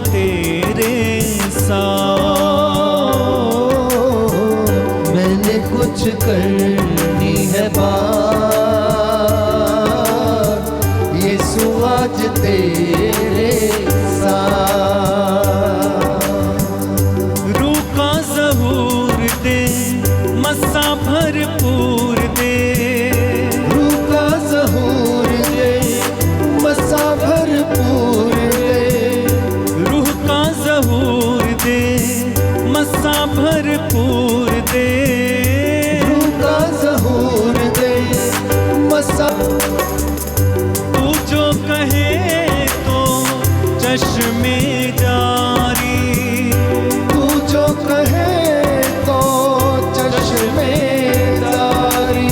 Speaker 1: तेरे साथ।
Speaker 2: मैंने कुछ करनी है बात, यीशु आज तेरे साथ।
Speaker 1: रूह का ज़हूर दे, मस्सा भरपूर दे,
Speaker 2: रूह का ज़हूर दे, मस्सा भरपूर दे,
Speaker 1: रूह का ज़हूर दे, मस्सा भरपूर दे,
Speaker 2: रूह का ज़हूर दे, मस्सा।
Speaker 1: तू जो कहे तो चश्मे जारी,
Speaker 2: तू जो कहे तो चश्मे जारी,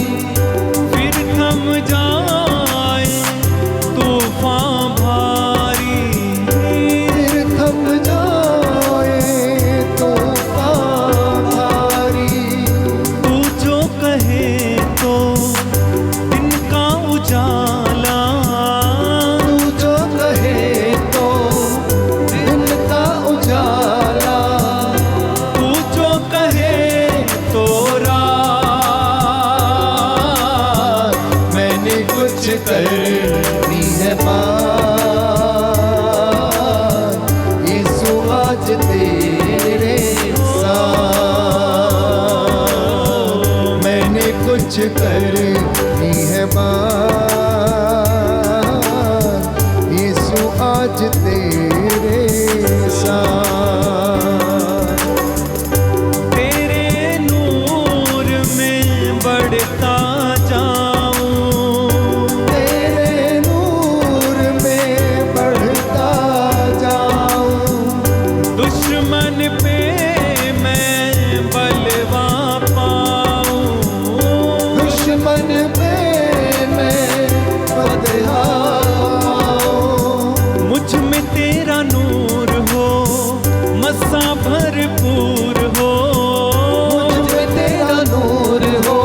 Speaker 1: फिर थम जाए तूफान भारी,
Speaker 2: फिर थम जाए तूफान भारी।
Speaker 1: तू जो कहे तो दिन का उजाला,
Speaker 2: तू जो कहे तो दिन का उजाला,
Speaker 1: तू जो कहे तो रात।
Speaker 2: मैंने कुछ करनी है बात, यीशु आज तेरे साथ। मैंने कुछ करनी है बात, यीशु आज तेरे साथ।
Speaker 1: तेरे नूर में बढ़ता जाऊं,
Speaker 2: तेरे नूर में बढ़ता जाऊं,
Speaker 1: दुश्मन पे मैं बलवा पाऊं,
Speaker 2: दुश्मन पे मैं फतह पाऊं।
Speaker 1: मुझ में तेरा नूर हो, मस्सा भरपूर हो,
Speaker 2: मुझ में तेरा नूर हो,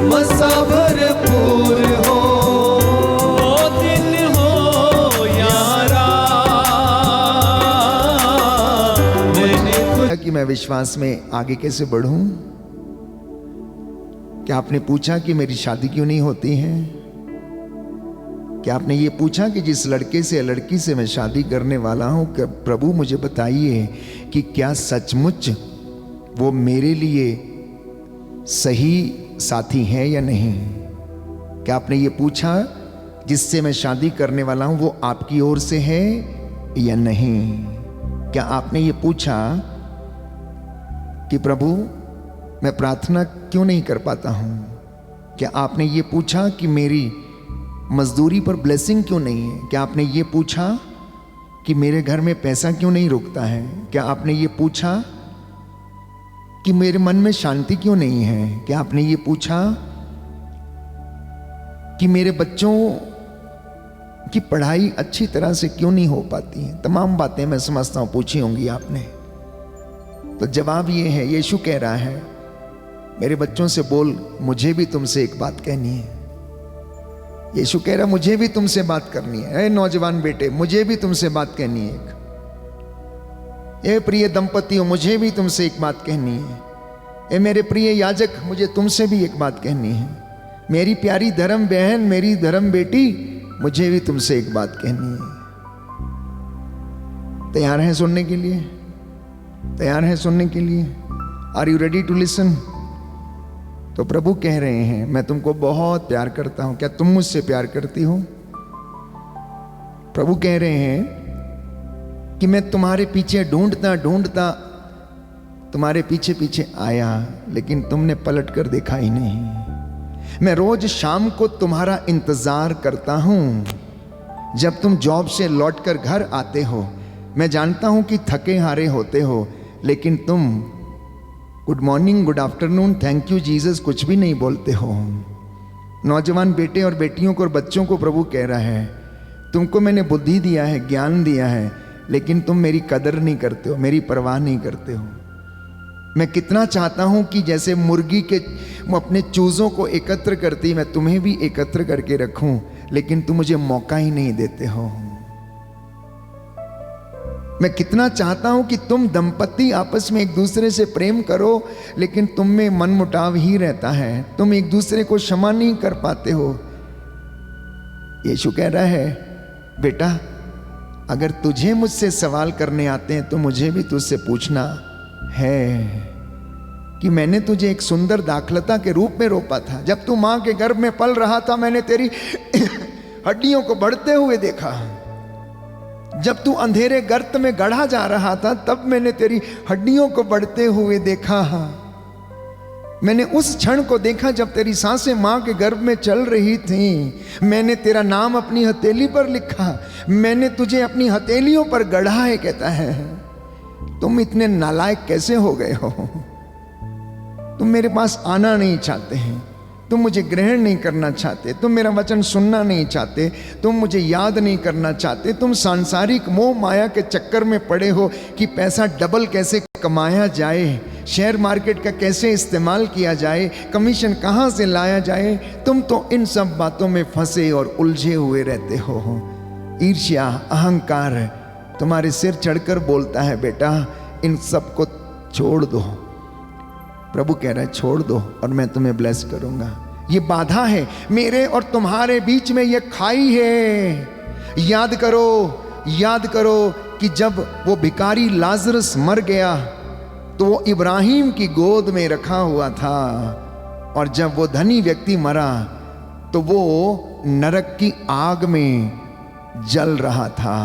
Speaker 2: मस्सा भरपूर हो।
Speaker 1: वो दिन हो यारा।
Speaker 2: मैंने कुछ
Speaker 3: कि मैं विश्वास में आगे कैसे बढ़ूं? क्या आपने पूछा कि मेरी शादी क्यों नहीं होती है? क्या आपने ये पूछा कि जिस लड़के से या लड़की से मैं शादी करने वाला हूं, कि प्रभु मुझे बताइए कि क्या सचमुच वो मेरे लिए सही साथी है या नहीं? क्या आपने ये पूछा जिससे मैं शादी करने वाला हूं वो आपकी ओर से है या नहीं? क्या आपने ये पूछा कि प्रभु मैं प्रार्थना क्यों नहीं कर पाता हूं? क्या आपने ये पूछा कि मेरी मजदूरी पर ब्लेसिंग क्यों नहीं है? क्या आपने ये पूछा कि मेरे घर में पैसा क्यों नहीं रुकता है? क्या आपने ये पूछा कि मेरे मन में शांति क्यों नहीं है? क्या आपने ये पूछा कि मेरे बच्चों की पढ़ाई अच्छी तरह से क्यों नहीं हो पाती है? तमाम बातें मैं समझता हूं पूछी होंगी आपने। तो जवाब ये है, यीशु कह रहा है मेरे बच्चों से बोल, मुझे भी तुमसे एक बात कहनी है। यीशु कह रहा मुझे भी तुमसे बात करनी है। ए नौजवान बेटे, मुझे भी तुमसे बात कहनी है एक। ए प्रिय दंपतियों, मुझे भी तुमसे एक बात कहनी है। ए मेरे प्रिय याजक, मुझे तुमसे भी एक बात कहनी है। मेरी प्यारी धर्म बहन, मेरी धर्म बेटी, मुझे भी तुमसे एक बात कहनी है। तैयार हैं सुनने के लिए? तैयार हैं सुनने के लिए? Are you ready to listen? तो प्रभु कह रहे हैं मैं तुमको बहुत प्यार करता हूं। क्या तुम मुझसे प्यार करती हो? प्रभु कह रहे हैं कि मैं तुम्हारे पीछे ढूंढता ढूंढता तुम्हारे पीछे पीछे आया, लेकिन तुमने पलट कर देखा ही नहीं। मैं रोज शाम को तुम्हारा इंतजार करता हूं। जब तुम जॉब से लौटकर घर आते हो, मैं जानता हूं कि थके हारे होते हो, लेकिन तुम good morning, good afternoon, thank you Jesus कुछ भी नहीं बोलते हो। नौजवान बेटे और बेटियों को और बच्चों को प्रभु कह रहा है तुमको मैंने बुद्धि दिया है, ज्ञान दिया है, लेकिन तुम मेरी कदर नहीं करते हो, मेरी परवाह नहीं करते हो। मैं कितना चाहता हूं कि जैसे मुर्गी के अपने चूजों को एकत्र करती, मैं तुम्हें भी एकत्र करके रखूं, लेकिन तुम मुझे मौका ही नहीं देते हो। मैं कितना चाहता हूं कि तुम दंपति आपस में एक दूसरे से प्रेम करो, लेकिन तुम में मनमुटाव ही रहता है, तुम एक दूसरे को क्षमा नहीं कर पाते हो। यीशु कह रहा है, बेटा अगर तुझे मुझसे सवाल करने आते हैं तो मुझे भी तुझसे पूछना है कि मैंने तुझे एक सुंदर दाखलता के रूप में रोपा था। जब तू मां के गर्भ में पल रहा था मैंने तेरी हड्डियों को बढ़ते हुए देखा। जब तू अंधेरे गर्त में गढ़ा जा रहा था तब मैंने तेरी हड्डियों को बढ़ते हुए देखा। मैंने उस क्षण को देखा जब तेरी सांसें मां के गर्भ में चल रही थी। मैंने तेरा नाम अपनी हथेली पर लिखा, मैंने तुझे अपनी हथेलियों पर गढ़ा है। कहता है तुम इतने नालायक कैसे हो गए हो? तुम मेरे पास आना नहीं चाहते हैं, तुम मुझे ग्रहण नहीं करना चाहते, तुम मेरा वचन सुनना नहीं चाहते, तुम मुझे याद नहीं करना चाहते, तुम सांसारिक मोह माया के चक्कर में पड़े हो कि पैसा डबल कैसे कमाया जाए, शेयर मार्केट का कैसे इस्तेमाल किया जाए, कमीशन कहाँ से लाया जाए। तुम तो इन सब बातों में फंसे और उलझे हुए रहते हो। ईर्ष्या अहंकार तुम्हारे सिर चढ़कर बोलता है, बेटा इन सब को छोड़ दो। प्रभु कह रहा है छोड़ दो और मैं तुम्हें ब्लेस करूंगा। ये बाधा है मेरे और तुम्हारे बीच में, ये खाई है। याद करो कि जब वो भिखारी लाजरस मर गया तो वो इब्राहिम की गोद में रखा हुआ था, और जब वो धनी व्यक्ति मरा तो वो नरक की आग में जल रहा था।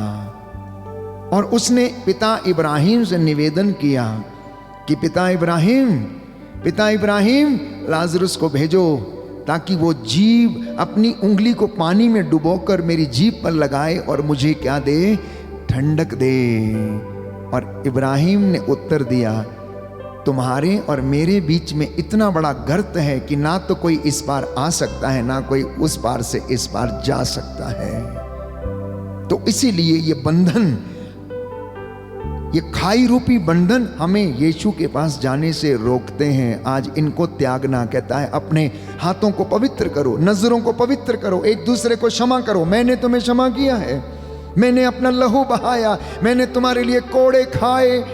Speaker 3: और उसने पिता इब्राहिम से निवेदन किया कि पिता इब्राहिम लाजरस को भेजो ताकि वो जीभ अपनी उंगली को पानी में डुबोकर मेरी जीभ पर लगाए और मुझे क्या दे, ठंडक दे। और इब्राहिम ने उत्तर दिया, तुम्हारे और मेरे बीच में इतना बड़ा गर्त है कि ना तो कोई इस पार आ सकता है ना कोई उस पार से इस पार जा सकता है। तो इसीलिए ये बंधन, ये खाई रूपी बंधन हमें यीशु के पास जाने से रोकते हैं। आज इनको त्यागना। कहता है अपने हाथों को पवित्र करो, नजरों को पवित्र करो, एक दूसरे को क्षमा करो। मैंने तुम्हें क्षमा किया है, मैंने अपना लहू बहाया, मैंने तुम्हारे लिए कोड़े खाए,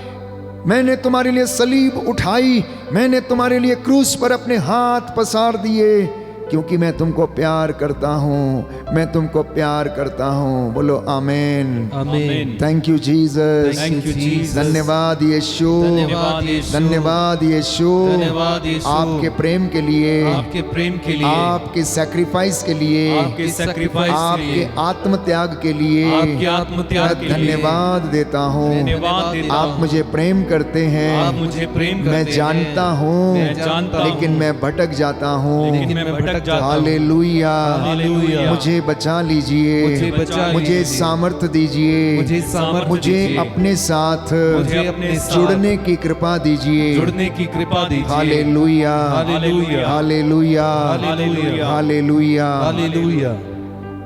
Speaker 3: मैंने तुम्हारे लिए सलीब उठाई, मैंने तुम्हारे लिए क्रूस पर अपने हाथ पसार दिए, क्योंकि मैं तुमको प्यार करता हूं, मैं तुमको प्यार करता हूं। बोलो आमीन,
Speaker 1: आमीन।
Speaker 3: Thank you Jesus,
Speaker 1: thank you Jesus.
Speaker 3: धन्यवाद यीशु,
Speaker 1: धन्यवाद यीशु,
Speaker 3: धन्यवाद यीशु,
Speaker 1: धन्यवाद यीशु,
Speaker 3: आपके प्रेम के लिए,
Speaker 1: आपके प्रेम के लिए,
Speaker 3: आपके सैक्रिफाइस के लिए,
Speaker 1: आपके सैक्रिफाइस के
Speaker 3: आपके
Speaker 1: लिए,
Speaker 3: आत्म त्याग के लिए
Speaker 1: आपके आत्म त्याग के लिए
Speaker 3: धन्यवाद देता हूँ।
Speaker 1: धन्यवाद देता
Speaker 3: आप
Speaker 1: हूँ।
Speaker 3: मुझे प्रेम करते हैं,
Speaker 1: आप मुझे प्रेम करते
Speaker 3: मैं
Speaker 1: हैं,
Speaker 3: जानता हूँ,
Speaker 1: मैं जानता
Speaker 3: लेकिन
Speaker 1: हूँ,
Speaker 3: मैं भटक जाता हूँ।
Speaker 1: लेकिन मैं भटक जाता हूँ।
Speaker 3: Hallelujah,
Speaker 1: hallelujah.
Speaker 3: मुझे बचा लीजिए,
Speaker 1: मुझे बचा
Speaker 3: मुझे
Speaker 1: लीजिए,
Speaker 3: सामर्थ्य दीजिए,
Speaker 1: मुझे सामर्थ्य
Speaker 3: मुझे
Speaker 1: दीजिए,
Speaker 3: अपने साथ
Speaker 1: मुझे अपने साथ
Speaker 3: जुड़ने की कृपा दीजिए।
Speaker 1: जुड़ने की कृपा दीजिए।
Speaker 3: Hallelujah,
Speaker 1: hallelujah,
Speaker 3: hallelujah,
Speaker 1: hallelujah,
Speaker 3: hallelujah.
Speaker 1: Hallelujah.